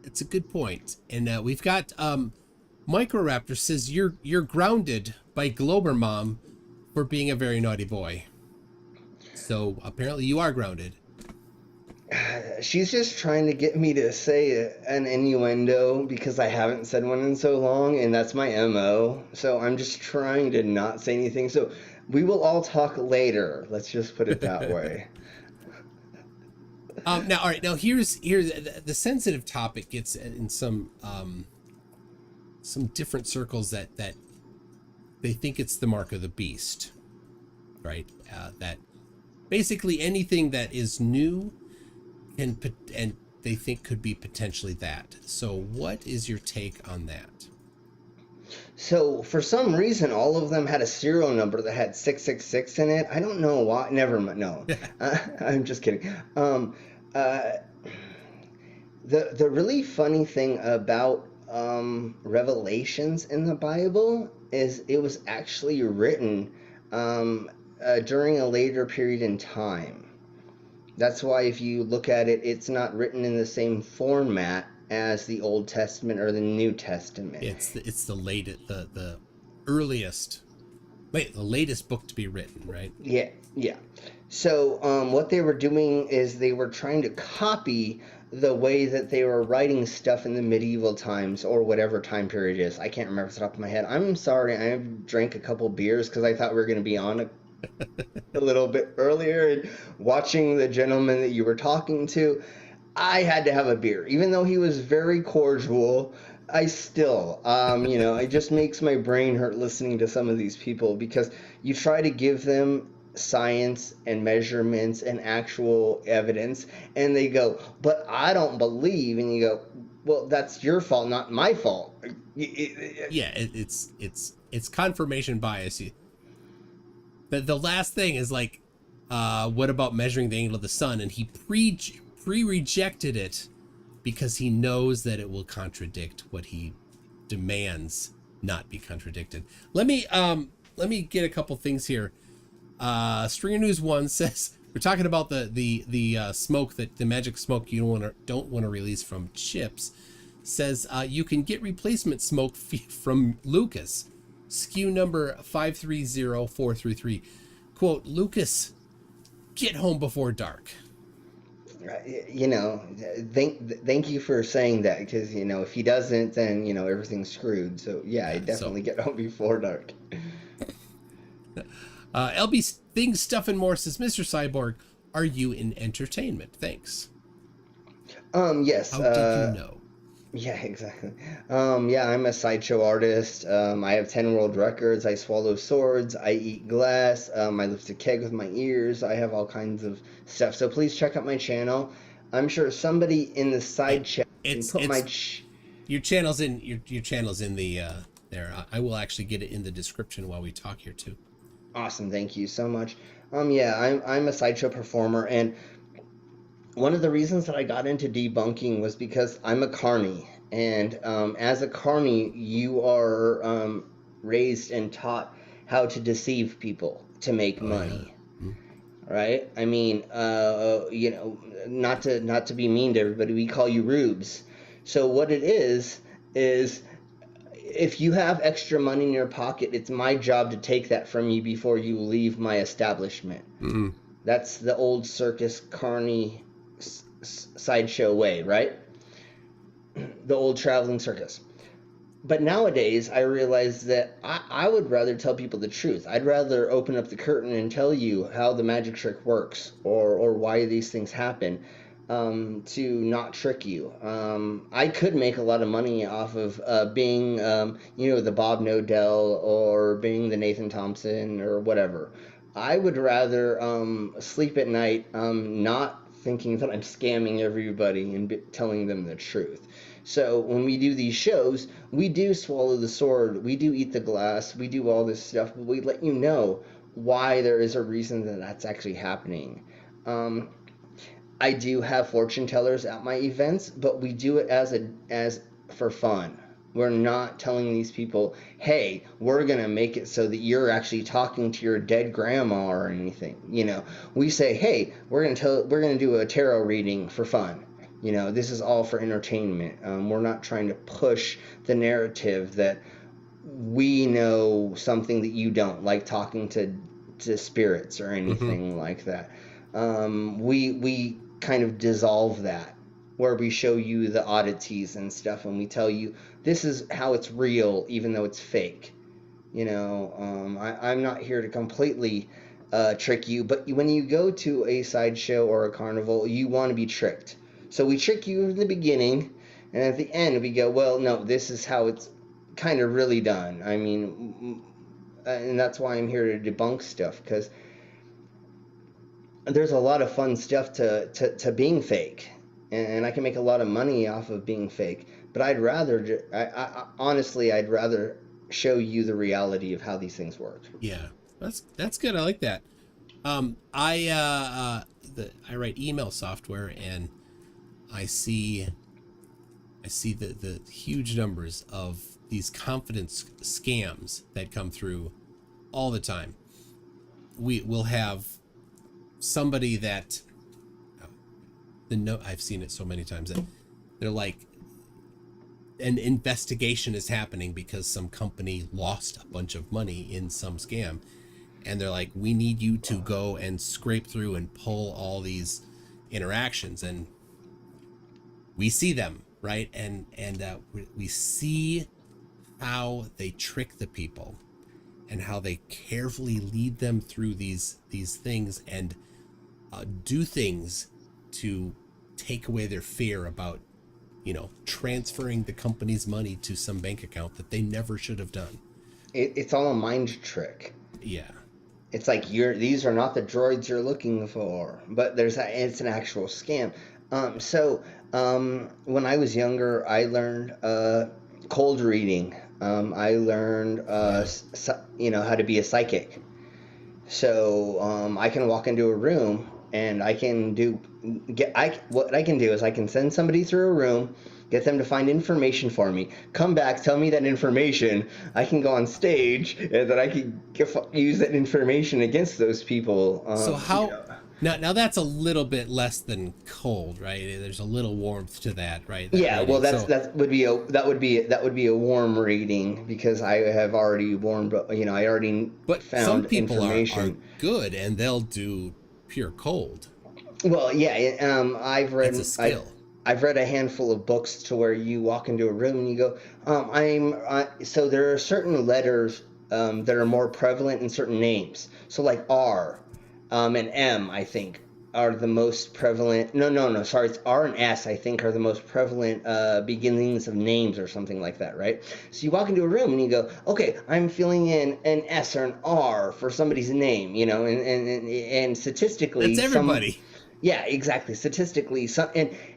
It's a good point. And we've got Microraptor says you're grounded by Glober Mom for being a very naughty boy. So apparently you are grounded. She's just trying to get me to say an innuendo because I haven't said one in so long, and that's my MO. So I'm just trying to not say anything. So we will all talk later. Let's just put it that way. Now, all right. Now here's the sensitive topic gets in some different circles that they think it's the mark of the beast, right? That basically anything that is new and they think could be potentially that. So what is your take on that? So for some reason, all of them had a serial number that had 666 in it. I don't know why. Never mind. No, I'm just kidding. The really funny thing about Revelations in the Bible is it was actually written during a later period in time. That's why if you look at it, it's not written in the same format as the Old Testament or the New Testament. It's the latest, the earliest Wait, the latest book to be written, right? Yeah, yeah. So what they were doing is they were trying to copy the way that they were writing stuff in the medieval times or whatever time period it is. I can't remember off the top of my head. I'm sorry, I drank a couple beers because I thought we were going to be on a little bit earlier. And watching the gentleman that you were talking to, I had to have a beer. Even though he was very cordial, I still, it just makes my brain hurt listening to some of these people because you try to give them science and measurements and actual evidence, and they go, but I don't believe. And you go, well, that's your fault, not my fault. Yeah, it's confirmation bias. The last thing is like, what about measuring the angle of the sun? And he pre-rejected it because he knows that it will contradict what he demands not be contradicted. Let me get a couple things here. Stringer News 1 says we're talking about the smoke, that the magic smoke you don't want to release from chips. Says you can get replacement smoke from Lucas, SKU number 530433. Quote, Lucas, get home before dark. Thank you for saying that, because if he doesn't, then everything's screwed. So yeah, I definitely get home before dark. LB Things, Stuff, and More says, Mr. Cyborg, are you in entertainment? Thanks. Yes. How did you know? Yeah, exactly. Yeah, I'm a sideshow artist. I have 10 world records. I swallow swords. I eat glass. I lift a keg with my ears. I have all kinds of stuff. So please check out my channel. I'm sure somebody in the side chat can put my... Your channel's in your channel's in the there. I will actually get it in the description while we talk here too. Awesome, thank you so much. Yeah, I'm a sideshow performer, and one of the reasons that I got into debunking was because I'm a carny, and as a carny, you are raised and taught how to deceive people to make money, right? I mean, not to be mean to everybody, we call you rubes. So what it is if you have extra money in your pocket, it's my job to take that from you before you leave my establishment. Mm-hmm. That's the old circus carny sideshow way, right? The old traveling circus. But nowadays, I realize that I would rather tell people the truth. I'd rather open up the curtain and tell you how the magic trick works, or why these things happen, to not trick you. I could make a lot of money off of being, the Bob Nodell, or being the Nathan Thompson, or whatever. I would rather sleep at night not thinking that I'm scamming everybody and telling them the truth. So when we do these shows, we do swallow the sword, we do eat the glass, we do all this stuff, but we let you know why there is a reason that that's actually happening. I do have fortune tellers at my events, but we do it as for fun. We're not telling these people, hey, we're going to make it so that you're actually talking to your dead grandma or anything. We say, hey, we're going to do a tarot reading for fun. This is all for entertainment. We're not trying to push the narrative that we know something that you don't, like talking to spirits or anything like that. We kind of dissolve that, where we show you the oddities and stuff, and we tell you this is how it's real, even though it's fake. I'm not here to completely trick you, but when you go to a sideshow or a carnival, you want to be tricked. So we trick you in the beginning, and at the end we go, well, no, this is how it's kind of really done. I mean, and that's why I'm here to debunk stuff, because there's a lot of fun stuff to being fake. And I can make a lot of money off of being fake, but I'd rather, honestly, I'd rather show you the reality of how these things work. Yeah, that's good. I like that. I write email software, and I see the huge numbers of these confidence scams that come through all the time. We'll have somebody that. I've seen it so many times that they're like, an investigation is happening because some company lost a bunch of money in some scam, and they're like, we need you to go and scrape through and pull all these interactions, and we see them, right? And we see how they trick the people and how they carefully lead them through these things and do things to take away their fear about, transferring the company's money to some bank account that they never should have done. It's all a mind trick. Yeah. It's like these are not the droids you're looking for, but it's an actual scam. When I was younger, I learned cold reading. I learned how to be a psychic. So I can walk into a room and what I can do is I can send somebody through a room, get them to find information for me, come back, tell me that information. I can go on stage, and then I can use that information against those people. So how? Now that's a little bit less than cold, right? There's a little warmth to that, right? Well, that would be a warm reading, because I have already warmed. I already but found some people information. are good, and they'll do pure cold. Well, yeah. I've read. It's a skill. I've read a handful of books to where you walk into a room and you go, so there are certain letters that are more prevalent in certain names. So like R and M, I think, are the most prevalent. No, sorry, it's R and S, I think, are the most prevalent beginnings of names or something like that, right? So you walk into a room and you go, okay, I'm filling in an S or an R for somebody's name, and statistically, that's everybody. Yeah, exactly. Statistically,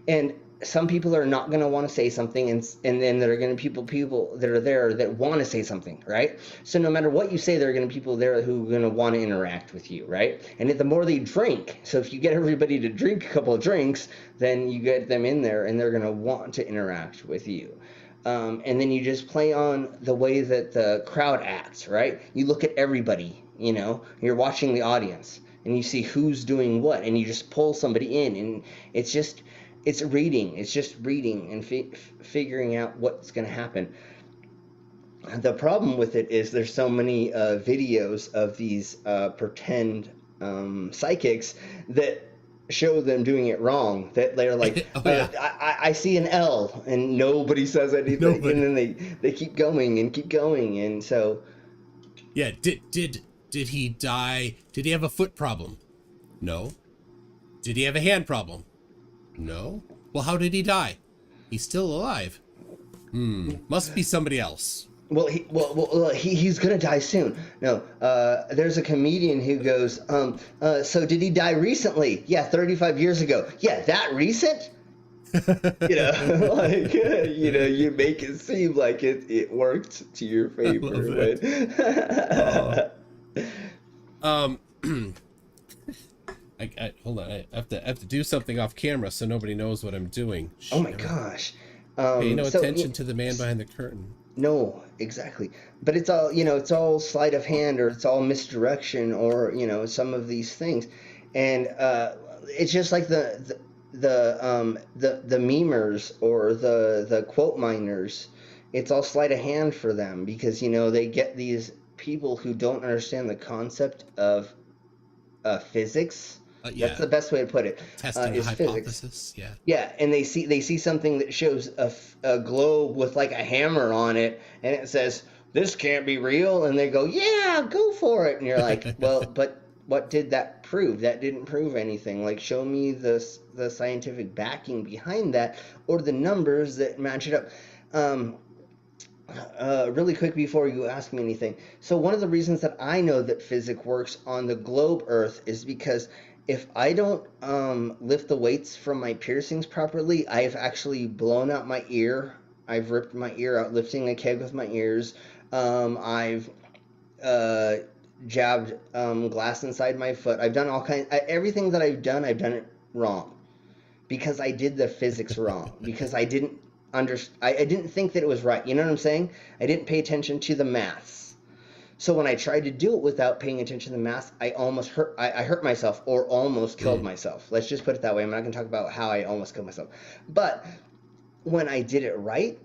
and some people are not going to want to say something, and then there are going to be people that are there that want to say something, right? So no matter what you say, there are going to be people there who are going to want to interact with you, right? And the more they drink, so if you get everybody to drink a couple of drinks, then you get them in there, and they're going to want to interact with you. And then you just play on the way that the crowd acts, right? You look at everybody, you're watching the audience, and you see who's doing what, and you just pull somebody in, and it's just reading and figuring out what's going to happen. The problem with it is there's so many videos of these pretend psychics that show them doing it wrong, that they're like, I see an L, and nobody says anything. And then they keep going, and so yeah. Did he die? Did he have a foot problem? No. Did he have a hand problem? No. Well, how did he die? He's still alive. Must be somebody else. Well, he's gonna die soon. No, there's a comedian who goes, so did he die recently? Yeah, 35 years ago. Yeah, that recent? You make it seem like it worked to your favor. Hold on. I have to do something off camera so nobody knows what I'm doing. Oh my gosh. Pay no attention to the man behind the curtain. No, exactly. But it's all, it's all sleight of hand, or it's all misdirection, or, some of these things. And it's just like the memers or the quote miners. It's all sleight of hand for them, because, they get these people who don't understand the concept of physics. That's the best way to put it. Testing a hypothesis. Physics. Yeah. Yeah, and they see something that shows a globe with like a hammer on it, and it says, "This can't be real," and they go, "Yeah, go for it." And you're like, "Well, but what did that prove? That didn't prove anything. Like, show me the scientific backing behind that, or the numbers that match it up." Really quick before you ask me anything. So one of the reasons that I know that physics works on the globe Earth is because if I don't lift the weights from my piercings properly, I've actually blown out my ear. I've ripped my ear out lifting a keg with my ears. I've jabbed glass inside my foot. I've done all kinds. Everything that I've done it wrong, because I did the physics wrong. Because I didn't I didn't think that it was right. You know what I'm saying? I didn't pay attention to the maths. So when I tried to do it without paying attention to the math, I almost hurt myself, or almost killed myself. Let's just put it that way. I'm not going to talk about how I almost killed myself. But when I did it right,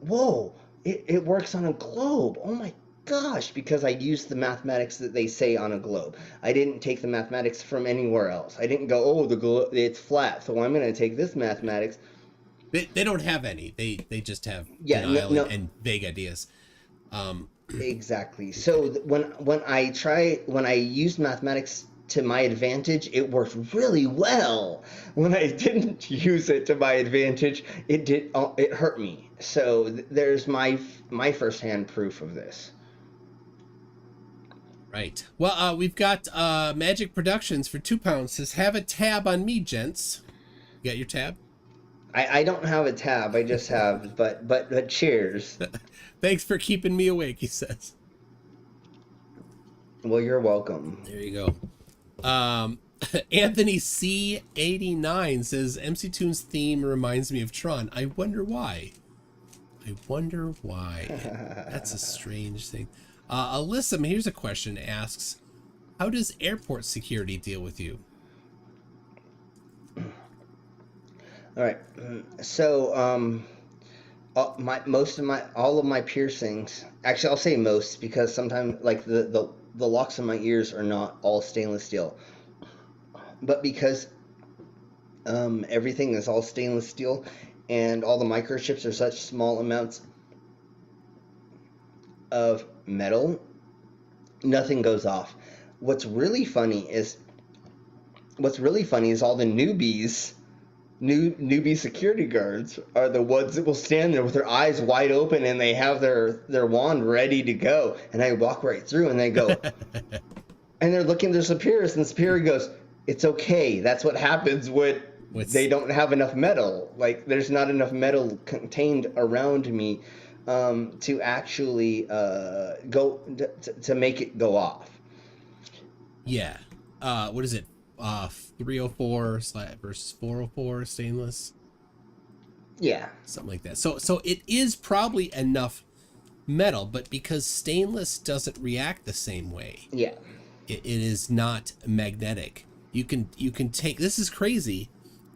whoa, it works on a globe. Oh my gosh, because I used the mathematics that they say on a globe. I didn't take the mathematics from anywhere else. I didn't go, oh, the globe, it's flat, so I'm going to take this mathematics. They don't have any. They just have Yeah, no, denial no, and vague ideas. Um, exactly. So when I used mathematics to my advantage, it worked really well. When I didn't use it to my advantage, it hurt me. So there's my firsthand proof of this. right. Well, we've got Magic Productions for £2 says, have a tab on me, gents. You got your tab? I don't have a tab. I just have but cheers. Thanks for keeping me awake, he says. Well, you're welcome. There you go. Anthony C89 says, MC Toon's theme reminds me of Tron. I wonder why. I wonder why. That's a strange thing. Alyssa, here's a question, asks, how does airport security deal with you? All right. So all of my piercings. Actually, I'll say most because sometimes like the locks in my ears are not all stainless steel, but because everything is all stainless steel, and all the microchips are such small amounts of metal, nothing goes off. What's really funny is all the newbie security guards are the ones that will stand there with their eyes wide open and they have their wand ready to go, and I walk right through and they go and they're looking at their superiors, and the superior goes, it's okay, that's what happens when they don't have enough metal, like there's not enough metal contained around me to actually go to make it go off. Yeah. What is it? 304 versus 404 stainless. Yeah. Something like that. So it is probably enough metal, but because stainless doesn't react the same way. Yeah. It is not magnetic. You can take, this is crazy.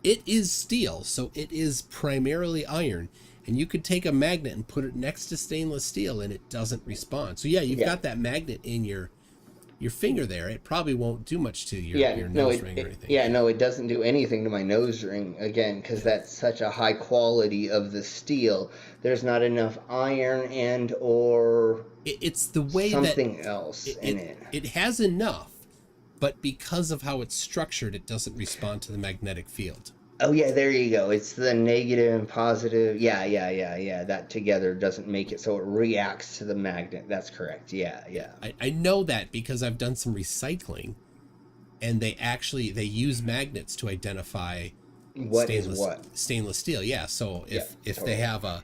It is steel, so it is primarily iron. And you could take a magnet and put it next to stainless steel and it doesn't respond. So yeah, you've got that magnet in your finger there. It probably won't do much to your nose ring or anything. Yeah, no, it doesn't do anything to my nose ring, again, because that's such a high quality of the steel. There's not enough iron and or it's the way something that else in it. It has enough, but because of how it's structured, it doesn't respond to the magnetic field. Oh yeah, there you go. It's the negative and positive. Yeah. That together doesn't make it so it reacts to the magnet. That's correct. Yeah. I know that because I've done some recycling, and they use magnets to identify what is what stainless steel. Yeah. So if totally. They have a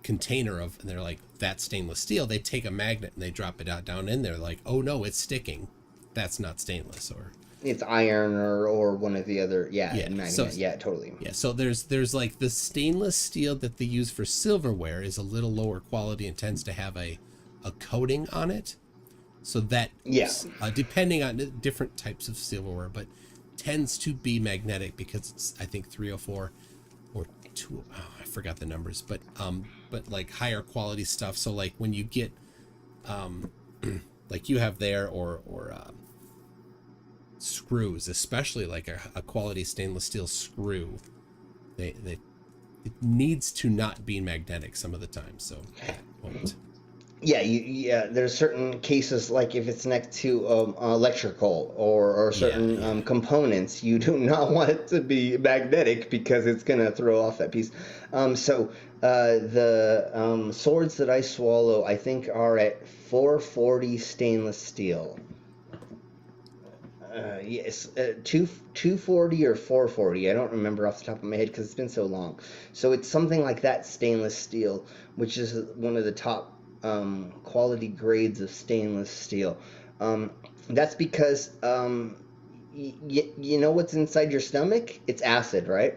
container of, and they're like, that's stainless steel, they take a magnet and they drop it down in there, like, oh no, it's sticking. That's not stainless, or it's iron or one of the other magnet. So, totally. Yeah, so there's like the stainless steel that they use for silverware is a little lower quality and tends to have a coating on it. So that depending on different types of silverware, but tends to be magnetic because it's, I think, 304 or 2, I forgot the numbers, but like higher quality stuff. So like when you get like you have there or screws, especially like a quality stainless steel screw, it needs to not be magnetic some of the time, so it won't. There's certain cases, like if it's next to electrical or certain components, you do not want it to be magnetic because it's going to throw off that piece. So the swords that I swallow, I think, are at 440 stainless steel. Yes, 240 or 440. I don't remember off the top of my head because it's been so long. So it's something like that stainless steel, which is one of the top quality grades of stainless steel. That's because you know what's inside your stomach? It's acid, right?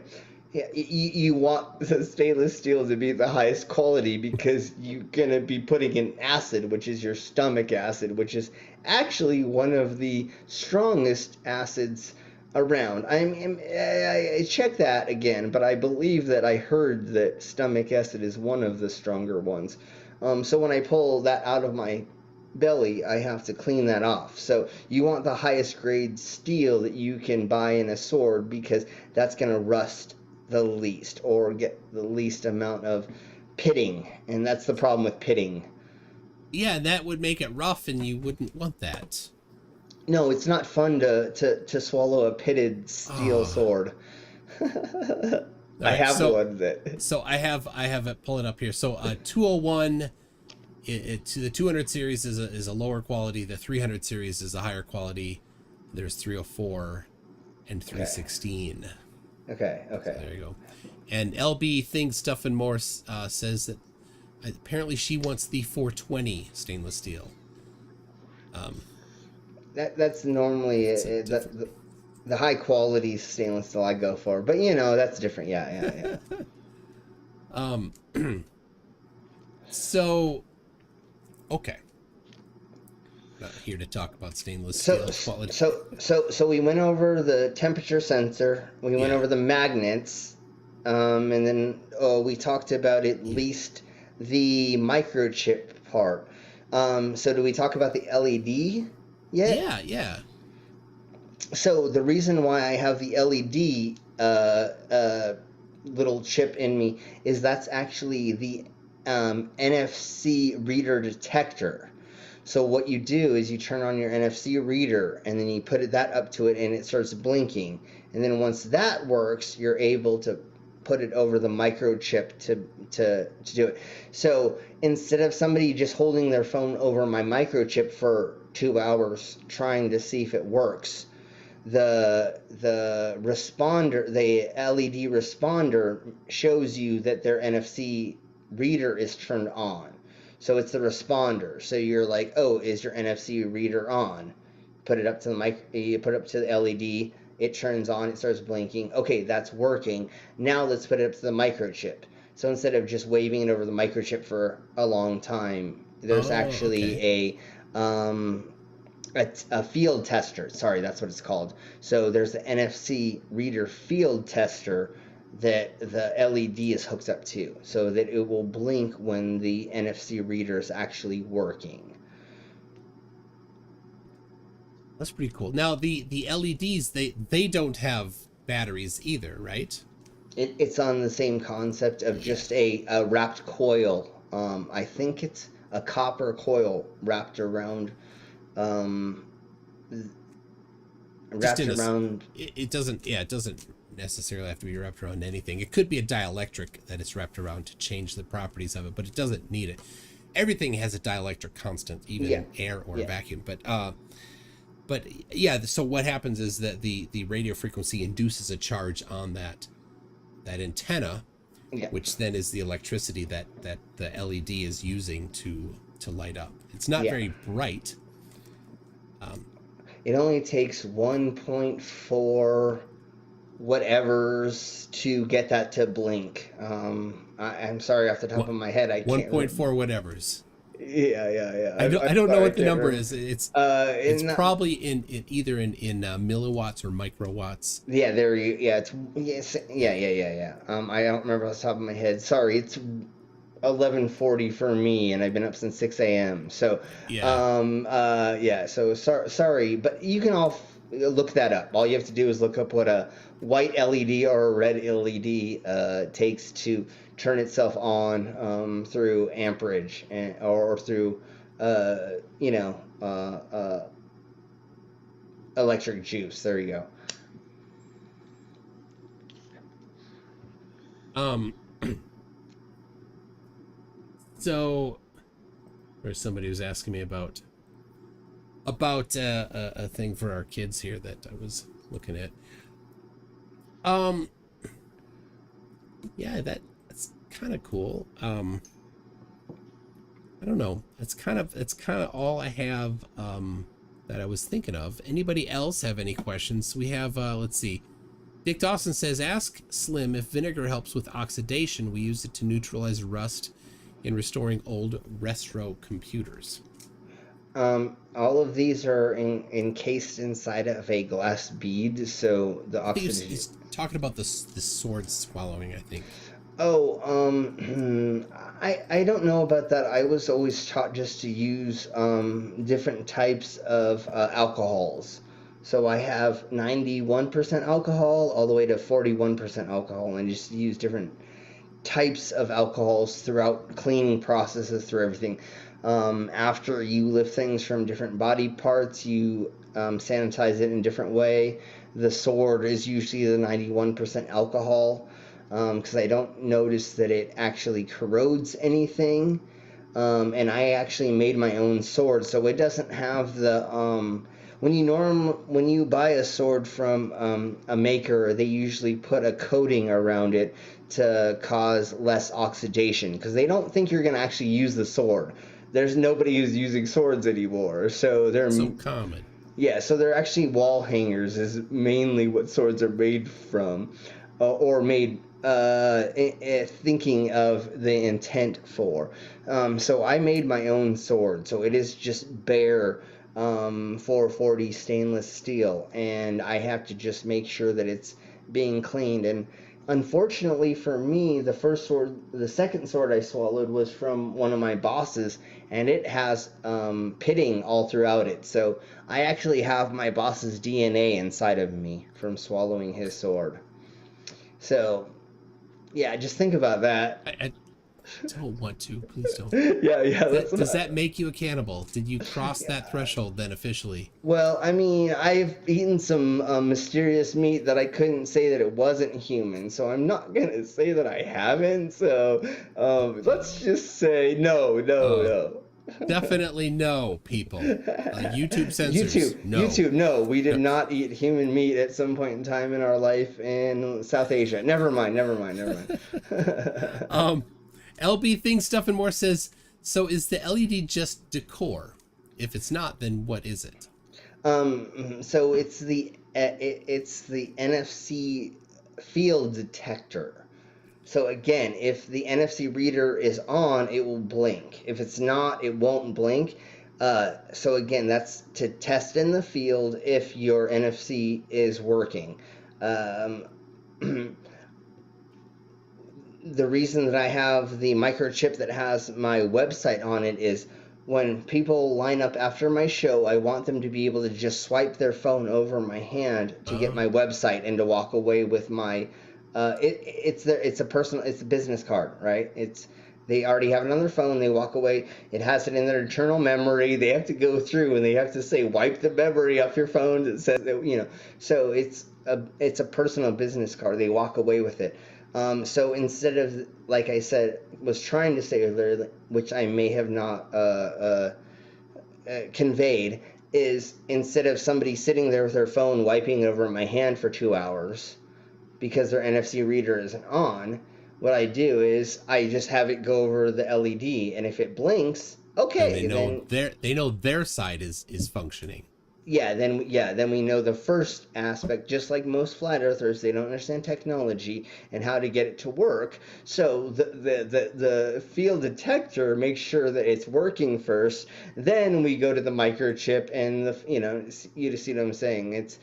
You want the stainless steel to be the highest quality because you're going to be putting in acid, which is your stomach acid, which is actually one of the strongest acids around. I check that again, but I believe that I heard that stomach acid is one of the stronger ones. So when I pull that out of my belly, I have to clean that off. So you want the highest grade steel that you can buy in a sword because that's going to rust the least or get the least amount of pitting. And that's the problem with pitting. Yeah, that would make it rough, and you wouldn't want that. No, it's not fun to swallow a pitted steel Oh. sword. I Right, have one that. So I have it pull it up here. So 201, the 200 series is a lower quality. The 300 series is a higher quality. There's 304 and 316. Okay. So there you go. And LB Things Stuff and More says that apparently she wants the 420 stainless steel. That's normally the high quality stainless steel I go for, but that's different. Yeah. So, okay. Not here to talk about stainless steel quality. So we went over the temperature sensor. We went over the magnets, and then we talked about at least the microchip part. So do we talk about the LED yet? Yeah. So the reason why I have the LED little chip in me is that's actually the NFC reader detector. So what you do is you turn on your NFC reader and then you put that up to it and it starts blinking. And then once that works, you're able to put it over the microchip to do it. So instead of somebody just holding their phone over my microchip for 2 hours trying to see if it works, the responder, the LED responder shows you that their NFC reader is turned on. So it's the responder. So you're like, oh, is your NFC reader on? Put it up to the you put it up to the LED. It turns on. It starts blinking. Okay, that's working. Now let's put it up to the microchip. So instead of just waving it over the microchip for a long time, there's actually a field tester. Sorry, that's what it's called. So there's the NFC reader field tester that the LED is hooked up to, so that it will blink when the NFC reader is actually working. That's pretty cool. Now the LEDs, they don't have batteries either, right? It's on the same concept of just a wrapped coil. I think it's a copper coil wrapped around. It doesn't necessarily have to be wrapped around anything. It could be a dielectric that it's wrapped around to change the properties of it, but it doesn't need it. Everything has a dielectric constant, even air or vacuum. But yeah, so what happens is that the radio frequency induces a charge on that antenna, which then is the electricity that the LED is using to light up. It's not very bright. It only takes 1.4 whatevers to get that to blink. I'm sorry, off the top of my head, I can't. 1.4 whatevers. Yeah. I don't know what the number is. It's probably in either in milliwatts or microwatts. Yeah, there you. Yeah, yeah. I don't remember off the top of my head. Sorry, it's 11:40 for me, and I've been up since 6 a.m. So So sorry, but you can all look that up. All you have to do is look up what a white LED or a red LED takes to turn itself on through amperage or through electric juice. There you go. So there's somebody who's asking me about a thing for our kids here that I was looking at. Yeah, that's kind of cool. I don't know. It's kind of all I have that I was thinking of. Anybody else have any questions? We have let's see. Dick Dawson says, ask Slim if vinegar helps with oxidation. We use it to neutralize rust in restoring old retro computers. All of these are encased inside of a glass bead, so the oxygen. He's talking about the sword swallowing, I think. Oh, I don't know about that. I was always taught just to use different types of alcohols. So I have 91% alcohol all the way to 41% alcohol, and just use different types of alcohols throughout cleaning processes through everything. After you lift things from different body parts, you sanitize it in a different way. The sword is usually the 91% alcohol, because I don't notice that it actually corrodes anything. And I actually made my own sword, so it doesn't have the when you buy a sword from a maker, they usually put a coating around it to cause less oxidation, because they don't think you're going to actually use the sword. There's nobody who's using swords anymore, so they're so common. Yeah, so they're actually wall hangers is mainly what swords are made from, or made thinking of the intent for. So I made my own sword, so it is just bare 440 stainless steel, and I have to just make sure that it's being cleaned. And unfortunately for me, the second sword I swallowed was from one of my bosses, and it has pitting all throughout it. So I actually have my boss's DNA inside of me from swallowing his sword. So, yeah, just think about that. I don't want to. Please don't. Yeah. Does that make you a cannibal? Did you cross that threshold then officially? Well, I mean, I've eaten some mysterious meat that I couldn't say that it wasn't human, so I'm not going to say that I haven't. So let's just say no. Definitely no, people. YouTube censors. YouTube, no. We did not eat human meat at some point in time in our life in South Asia. Never mind. LB Things Stuff and More says, so is the LED just decor? If it's not, then what is it? So it's the NFC field detector. So again, if the NFC reader is on, it will blink. If it's not, it won't blink. So again, that's to test in the field if your NFC is working. The reason that I have the microchip that has my website on it is when people line up after my show, I want them to be able to just swipe their phone over my hand to get my website and to walk away with my it's a business card, right? They already have it on their phone, they walk away, it has it in their internal memory, they have to go through and they have to say wipe the memory off your phone that says that, so it's a personal business card. They walk away with it. So instead of, like I said, was trying to say earlier, which I may have not conveyed, is instead of somebody sitting there with their phone wiping over my hand for 2 hours because their NFC reader isn't on, what I do is I just have it go over the LED, and if it blinks, okay, they know their side is functioning. Then we know the first aspect. Just like most flat earthers, they don't understand technology and how to get it to work. So the field detector makes sure that it's working first. Then we go to the microchip and you see what I'm saying. It's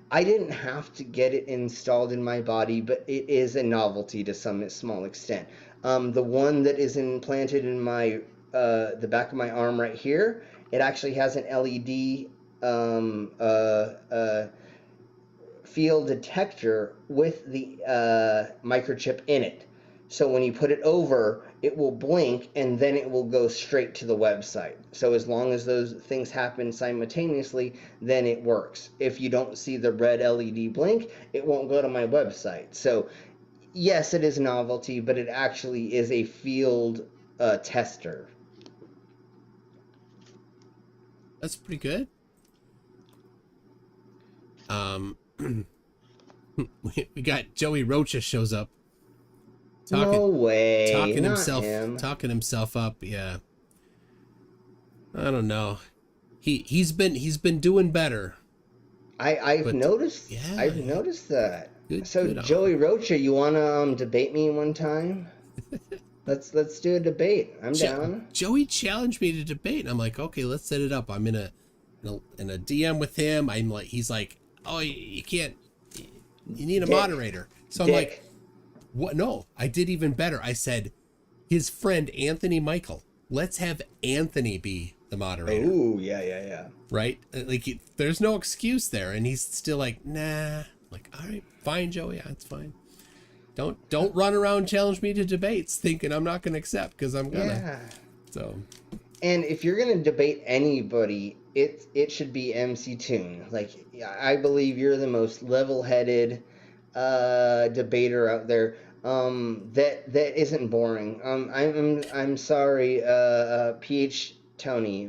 I didn't have to get it installed in my body, but it is a novelty to some small extent. The one that is implanted in my the back of my arm right here, it actually has an LED field detector with the microchip in it. So when you put it over, it will blink and then it will go straight to the website. So as long as those things happen simultaneously, then it works. If you don't see the red LED blink, it won't go to my website. So yes, it is a novelty, but it actually is a field tester. That's pretty good. We got Joey Rocha shows up. No way. Talking himself up. Yeah. I don't know. He's been doing better. I've noticed. Yeah, I've noticed that. Good Joey Rocha, you wanna debate me one time? Let's do a debate. I'm down. Joey challenged me to debate, and I'm like, okay, let's set it up. I'm in a DM with him. He's like, oh, you can't. You need a moderator. So I'm like, what? No, I did even better. I said, his friend Anthony Michael. Let's have Anthony be the moderator. Ooh, yeah. Right? Like, there's no excuse there, and he's still like, nah. Like, all right, fine, Joey, yeah, it's fine. Don't run around challenge me to debates thinking I'm not going to accept, because I'm gonna. Yeah. So. And if you're going to debate anybody, it should be MC Toon. Like, I believe you're the most level-headed debater out there. That isn't boring. I'm sorry, PhD Tony.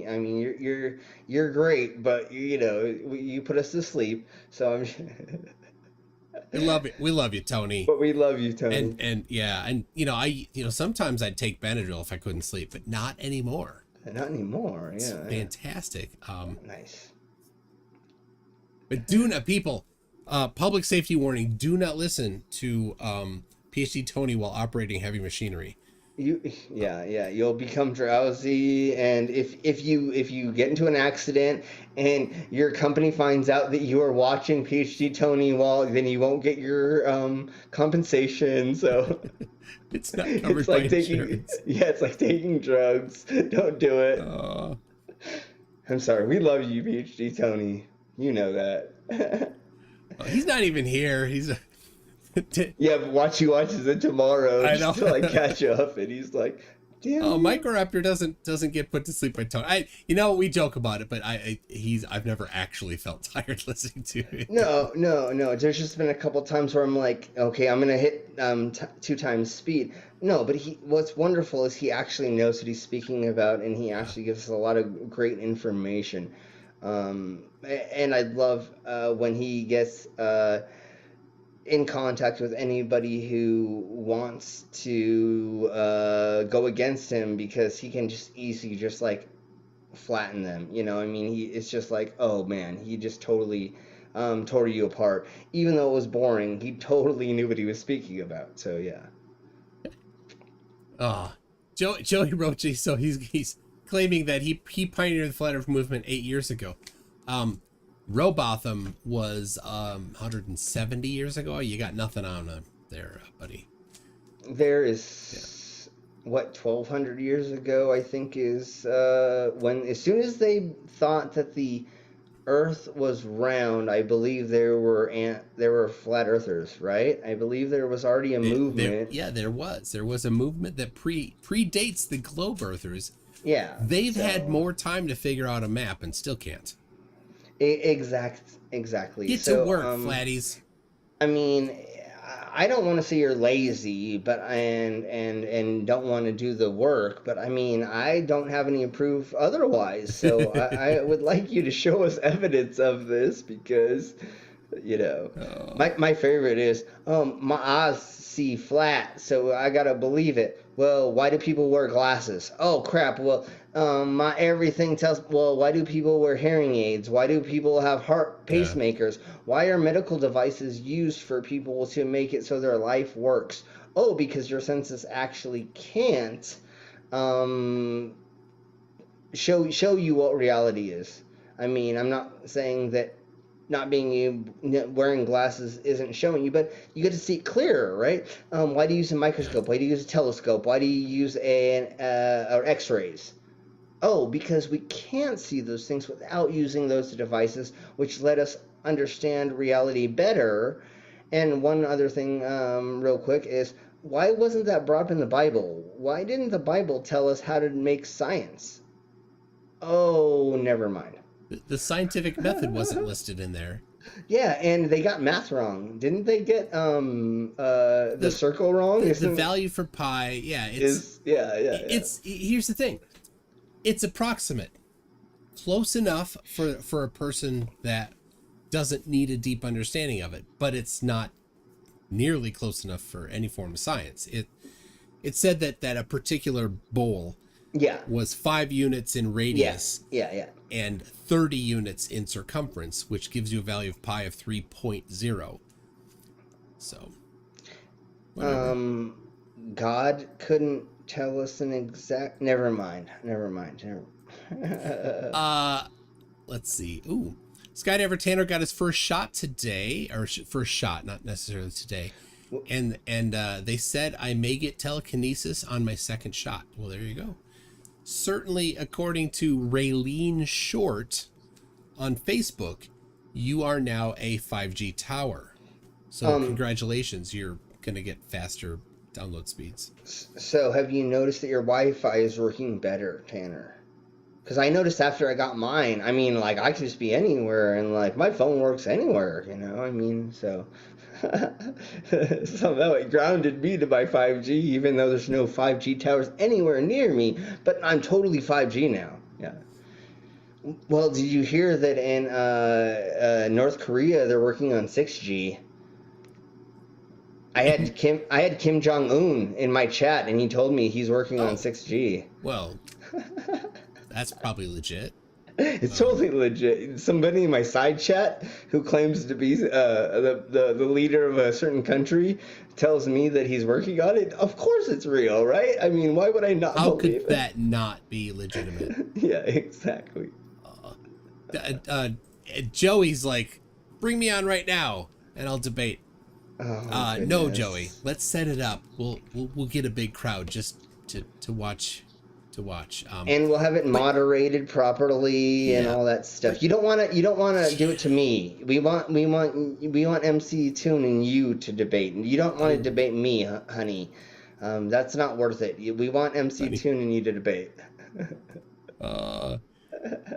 I mean, you're great, but you put us to sleep. So I'm. We love you, Tony. But we love you, Tony. And yeah, and sometimes I'd take Benadryl if I couldn't sleep, but not anymore. Not anymore. Yeah. It's fantastic. Nice. But people, public safety warning: do not listen to PhD Tony while operating heavy machinery. You'll become drowsy, and if you get into an accident and your company finds out that you are watching PhD Tony then you won't get your compensation. So it's not covered by insurance. It's like taking drugs. Don't do it. I'm sorry. We love you, PhD Tony. You know that. He's not even here. He's. Yeah, but watches it tomorrow. I know. To catch up, and he's like, "Damn." Oh, Microraptor doesn't get put to sleep by Tony. We joke about it, but I've never actually felt tired listening to it. No. There's just been a couple times where I'm like, okay, I'm gonna hit 2 times speed. No, but what's wonderful is he actually knows what he's speaking about, and he actually gives us a lot of great information. And I love when he gets in contact with anybody who wants to go against him, because he can just easily just like flatten them. I mean, it's just like, oh man, he just totally tore you apart. Even though it was boring, he totally knew what he was speaking about. So yeah. Joey Roche, so he's claiming that he pioneered the flat earth movement 8 years ago. Robotham was 170 years ago. You got nothing on there, buddy. There is, 1,200 years ago, I think, is as soon as they thought that the Earth was round, I believe there were flat earthers, right? I believe there was already a movement. There was a movement that predates the globe earthers. Yeah, they've had more time to figure out a map and still can't. Exactly. Get to work, flatties. I mean, I don't want to say you're lazy, but and don't want to do the work, but I mean, I don't have any proof otherwise. So I would like you to show us evidence of this, because my favorite is my eyes see flat, so I gotta believe it. Well, why do people wear glasses? Oh crap. Well, my everything tells. Well, why do people wear hearing aids? Why do people have heart pacemakers? Why are medical devices used for people to make it so their life works? Oh, because your senses actually can't show you what reality is. I mean, I'm not saying that not wearing glasses isn't showing you, but you get to see it clearer, right? Why do you use a microscope? Why do you use a telescope? Why do you use or X-rays? Oh, because we can't see those things without using those devices, which let us understand reality better. And one other thing, real quick, is why wasn't that brought up in the Bible? Why didn't the Bible tell us how to make science? Oh, never mind. The scientific method wasn't listed in there. Yeah, and they got math wrong. Didn't they get the circle wrong? The value for pi, here's the thing. It's approximate. Close enough for a person that doesn't need a deep understanding of it, but it's not nearly close enough for any form of science. It said that a particular bowl was 5 units in radius and 30 units in circumference, which gives you a value of pi of 3.0. So, whatever. God couldn't tell us an exact. Never mind. Let's see. Ooh, Skydiver Tanner got his first shot today, or first shot, not necessarily today. And they said I may get telekinesis on my second shot. Well, there you go. Certainly, according to Raylene Short on Facebook, you are now a 5G tower. So congratulations, you're going to get faster download speeds. So have you noticed that your Wi-Fi is working better, Tanner? Because I noticed after I got mine, I mean, like, I could just be anywhere, and, like, my phone works anywhere, you know? I mean, so... Somehow it grounded me to my 5G, even though there's no 5G towers anywhere near me, but I'm totally 5G now. Yeah. Well, did you hear that in North Korea they're working on 6G? I had Kim Jong-un in my chat, and he told me he's working on 6G. Well, that's probably legit. It's totally legit. Somebody in my side chat who claims to be the leader of a certain country tells me that he's working on it. Of course it's real, right? I mean, why would I not How believe could that not be legitimate? Yeah, exactly. Joey's like, bring me on right now, and I'll debate. Oh, no, Joey, let's set it up. We'll get a big crowd just to watch. And we'll have it moderated properly and all that stuff. You don't want to do it to me. We want MC Toon and you to debate. You don't want to debate me, honey. That's not worth it. We want MC Toon and you to debate. Oh,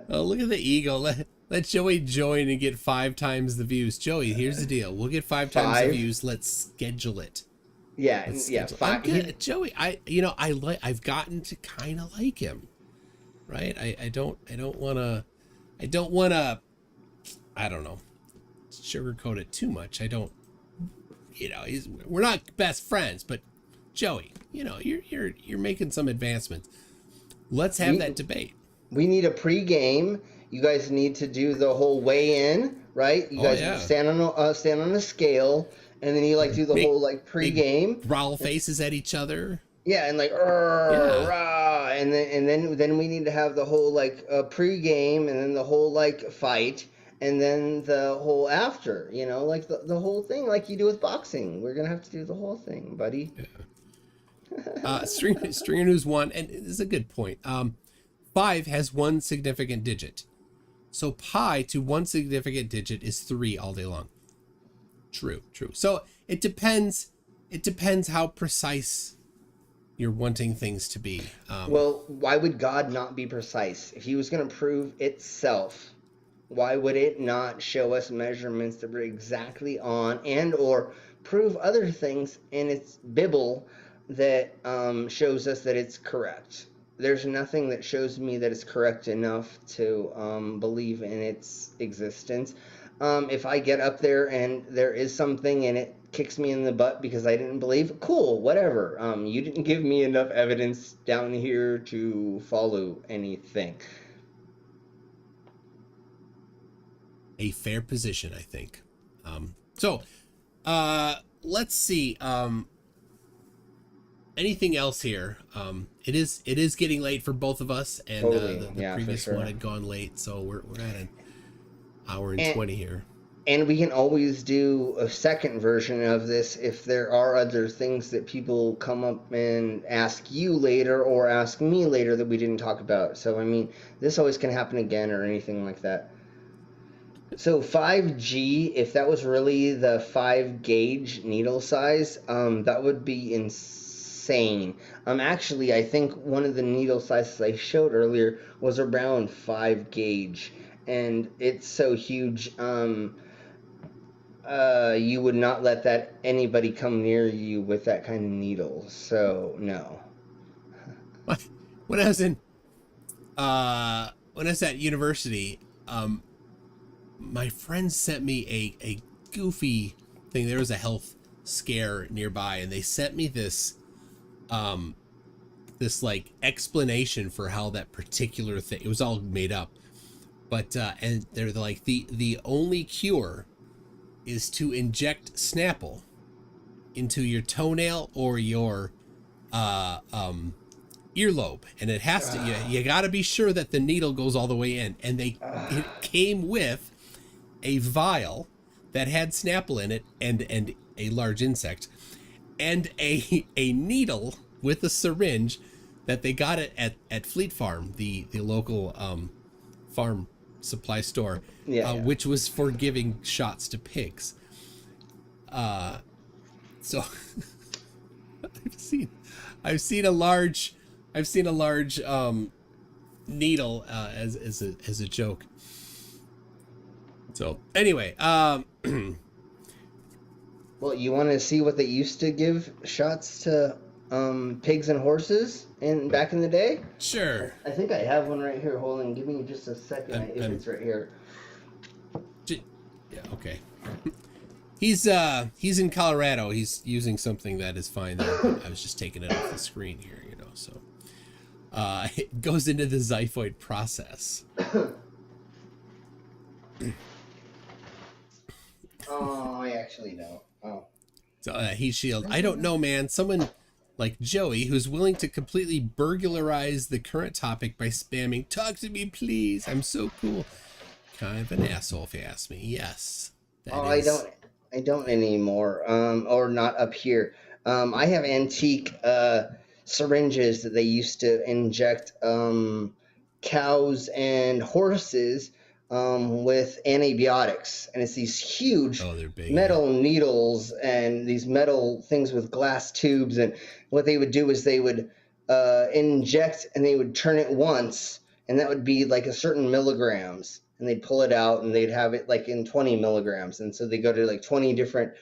look at the ego. Let Joey join and get 5 times the views. Joey, here's the deal. We'll get 5 times the views. Let's schedule it. Yeah, Joey, I've gotten to kind of like him, right? I don't want to, I don't know, sugarcoat it too much. I don't, we're not best friends, but Joey, you're making some advancements. Let's have that debate. We need a pre-game. You guys need to do the whole weigh-in, right? You guys stand on a scale. And then you do the whole pre-game. Growl faces at each other. Yeah, and rah, and then we need to have the whole pre-game, and then the whole fight, and then the whole after. The whole thing like you do with boxing. We're gonna have to do the whole thing, buddy. Yeah. Stringer News 1, and this is a good point. 5 has 1 significant digit, so pi to 1 significant digit is 3 all day long. True. So it depends how precise you're wanting things to be. Well, why would God not be precise? If he was going to prove itself, why would it not show us measurements that were exactly on and or prove other things in its Bible that shows us that it's correct? There's nothing that shows me that it's correct enough to believe in its existence. If I get up there and there is something and it kicks me in the butt because I didn't believe, cool, whatever. You didn't give me enough evidence down here to follow anything. A fair position, I think. Let's see. Anything else here? It is getting late for both of us, and totally. the previous one had gone late, so we're at an hour and 20 here. And we can always do a second version of this if there are other things that people come up and ask you later or ask me later that we didn't talk about. So, I mean, this always can happen again or anything like that. So 5G, if that was really the 5 gauge needle size, that would be insane. Actually, I think one of the needle sizes I showed earlier was around 5 gauge. And it's so huge, you would not let anybody come near you with that kind of needle. So no. When I was at university, my friends sent me a goofy thing. There was a health scare nearby, and they sent me this explanation for how that particular thing. It was all made up. But and they're like the only cure is to inject Snapple into your toenail or your earlobe, and it has to. You got to be sure that the needle goes all the way in, and it came with a vial that had Snapple in it, and a large insect, and a needle with a syringe that they got it at Fleet Farm, the local farm supply store, which was for giving shots to pigs. So I've seen a large needle as a joke. So anyway, Well, you want to see what they used to give shots to pigs and horses back in the day? sure. I think I have one right here. Hold on, give me just a second. If it's right here. Yeah, okay. He's in Colorado. He's using something that is fine there. I was just taking it off the screen here, so it goes into the xiphoid process. Oh, I actually don't. Oh. So heat shield. I don't know, man. Someone like Joey, who's willing to completely burglarize the current topic by spamming, "Talk to me, please. I'm so cool." Kind of an asshole, if you ask me. Yes. I don't anymore. Or not up here. I have antique syringes that they used to inject cows and horses with antibiotics, and it's these huge metal needles and these metal things with glass tubes. And what they would do is they would inject, and they would turn it once, and that would be like a certain milligrams, and they'd pull it out, and they'd have it like in 20 milligrams, and so they go to like 20 different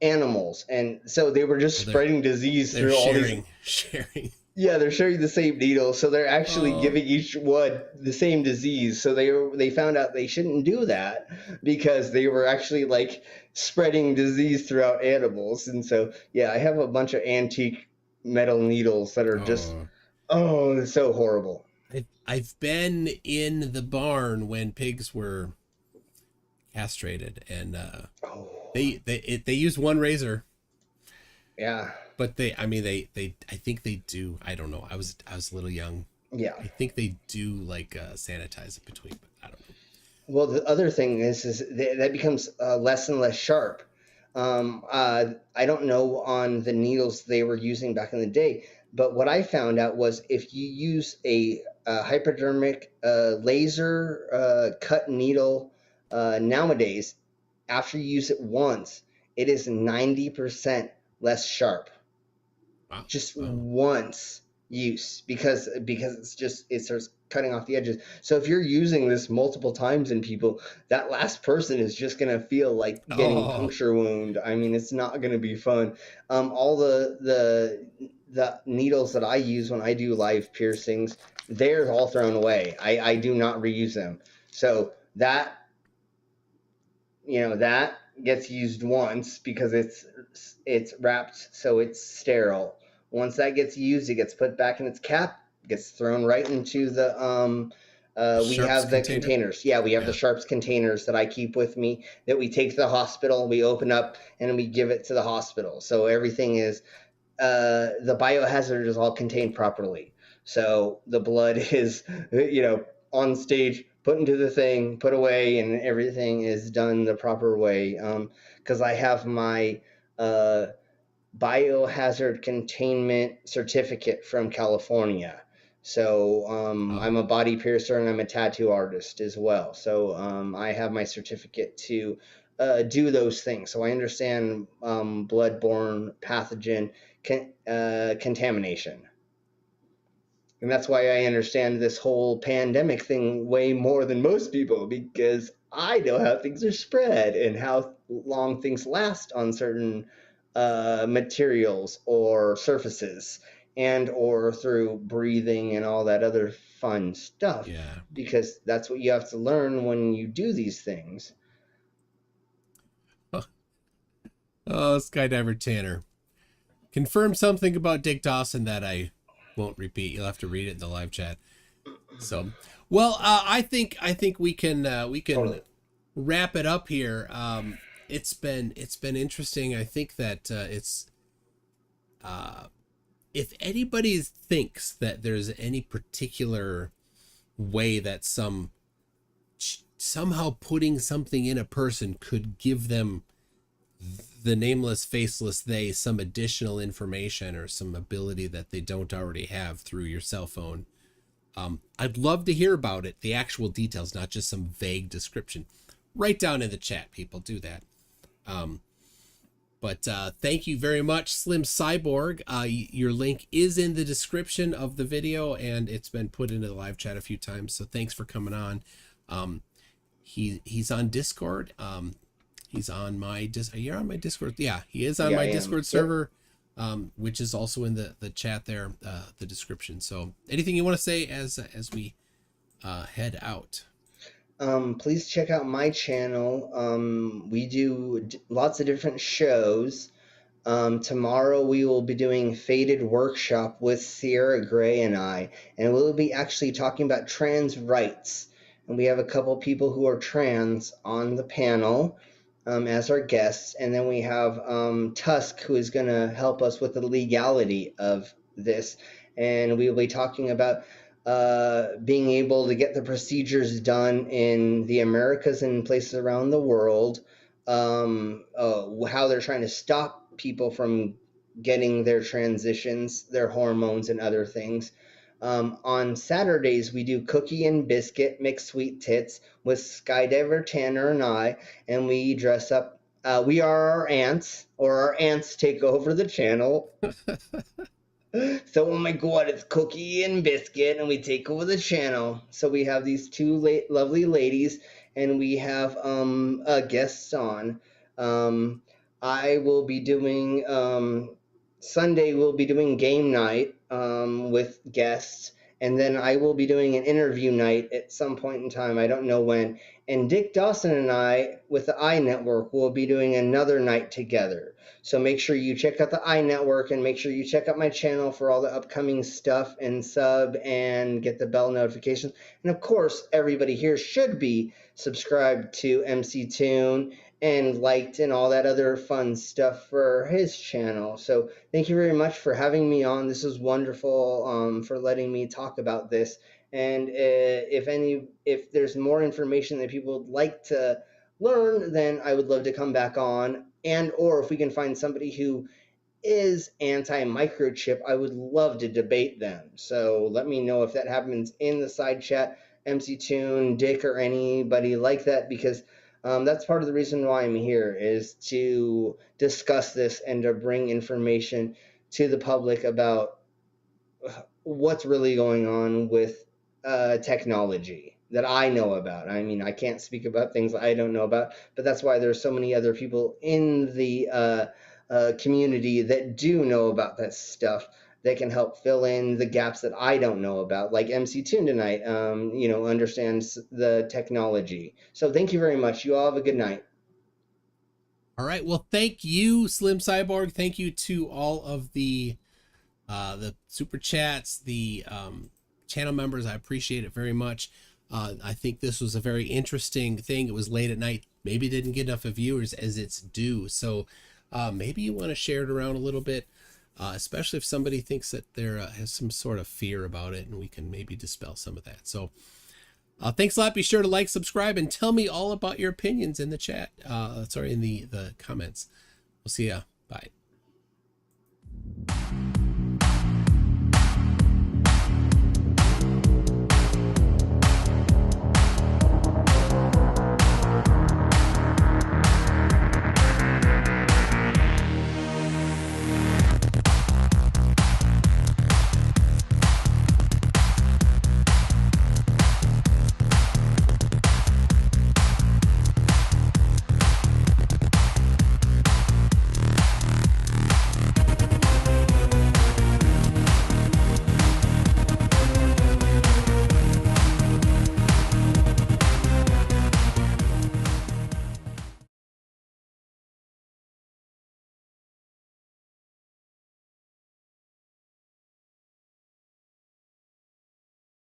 animals, and so they were just spreading disease through all these. Sharing. Yeah, they're sharing the same needle, so they're actually giving each one the same disease. So they found out they shouldn't do that because they were actually like spreading disease throughout animals. And so yeah, I have a bunch of antique metal needles that are just it's so horrible. I've been in the barn when pigs were castrated, and they use one razor. Yeah. But I think they do. I don't know. I was a little young. Yeah. I think they do like sanitize it between, but I don't know. Well, the other thing is that becomes less and less sharp. I don't know on the needles they were using back in the day, but what I found out was if you use a hypodermic laser cut needle nowadays, after you use it once, it is 90% less sharp. Wow. Just once use, because it starts cutting off the edges. So if you're using this multiple times in people, that last person is just gonna feel like getting puncture wound. I mean, it's not gonna be fun. All the needles that I use when I do live piercings, they're all thrown away. I do not reuse them. So that that gets used once because it's wrapped so it's sterile. Once that gets used, it gets put back in its cap, gets thrown right into the we have the containers. Yeah, we have the Sharps containers that I keep with me that we take to the hospital, we open up, and we give it to the hospital. So everything is the biohazard is all contained properly. So the blood is on stage, put into the thing, put away, and everything is done the proper way. Because I have my biohazard containment certificate from California. So I'm a body piercer and I'm a tattoo artist as well. So I have my certificate to do those things. So I understand bloodborne pathogen contamination. And that's why I understand this whole pandemic thing way more than most people, because I know how things are spread and how long things last on certain materials or surfaces, and or through breathing and all that other fun stuff. Yeah. Because that's what you have to learn when you do these things. Skydiver Tanner. Confirm something about Dick Dawson that I won't repeat. You'll have to read it in the live chat. So, well, I think we can wrap it up here. It's been interesting. I think that if anybody thinks that there's any particular way that somehow putting something in a person could give them, the nameless faceless they, some additional information or some ability that they don't already have through your cell phone, I'd love to hear about it, the actual details, not just some vague description. Write down in the chat, people, do that. But thank you very much, Slim Cyborg. Your link is in the description of the video, and it's been put into the live chat a few times, so thanks for coming on. He's on Discord. He's on my you're on my Discord. Yeah, he is on my Discord server, which is also in the chat there, the description. So anything you want to say as we head out? Please check out my channel. We do lots of different shows. Tomorrow we will be doing Faded Workshop with Sierra Gray and I, and we'll be actually talking about trans rights. And we have a couple people who are trans on the panel as our guests, and then we have Tusk, who is going to help us with the legality of this, and we will be talking about being able to get the procedures done in the Americas and places around the world, how they're trying to stop people from getting their transitions, their hormones, and other things. On Saturdays, we do Cookie and Biscuit Mixed Sweet Tits with Skydiver Tanner and I, and we dress up. We are our aunts, or our aunts take over the channel. So, oh my God, it's Cookie and Biscuit, and we take over the channel. So we have these two lovely ladies, and we have guests on. I will be doing Sunday. We'll be doing game night with guests, and then I will be doing an interview night at some point in time. I don't know when. And Dick Dawson and I, with the I Network, will be doing another night together. So make sure you check out the I Network, and make sure you check out my channel for all the upcoming stuff, and sub and get the bell notifications. And of course, everybody here should be subscribed to MC Toon and liked and all that other fun stuff for his channel. So thank you very much for having me on. This is wonderful, for letting me talk about this. And if there's more information that people would like to learn, then I would love to come back on. And or if we can find somebody who is anti-microchip, I would love to debate them. So let me know if that happens in the side chat, MC Toon, Dick, or anybody like that, because that's part of the reason why I'm here, is to discuss this and to bring information to the public about what's really going on with technology that I know about. I mean, I can't speak about things I don't know about, but that's why there's so many other people in the community that do know about that stuff that can help fill in the gaps that I don't know about, like MC Toon tonight, understands the technology. So thank you very much. You all have a good night. All right. Well, thank you, Slim Cyborg. Thank you to all of the super chats, the channel members. I appreciate it very much. I think this was a very interesting thing. It was late at night. Maybe didn't get enough of viewers as it's due. So maybe you want to share it around a little bit, especially if somebody thinks that there has some sort of fear about it, and we can maybe dispel some of that. So thanks a lot. Be sure to like, subscribe, and tell me all about your opinions in the chat. In the comments. We'll see ya. Bye.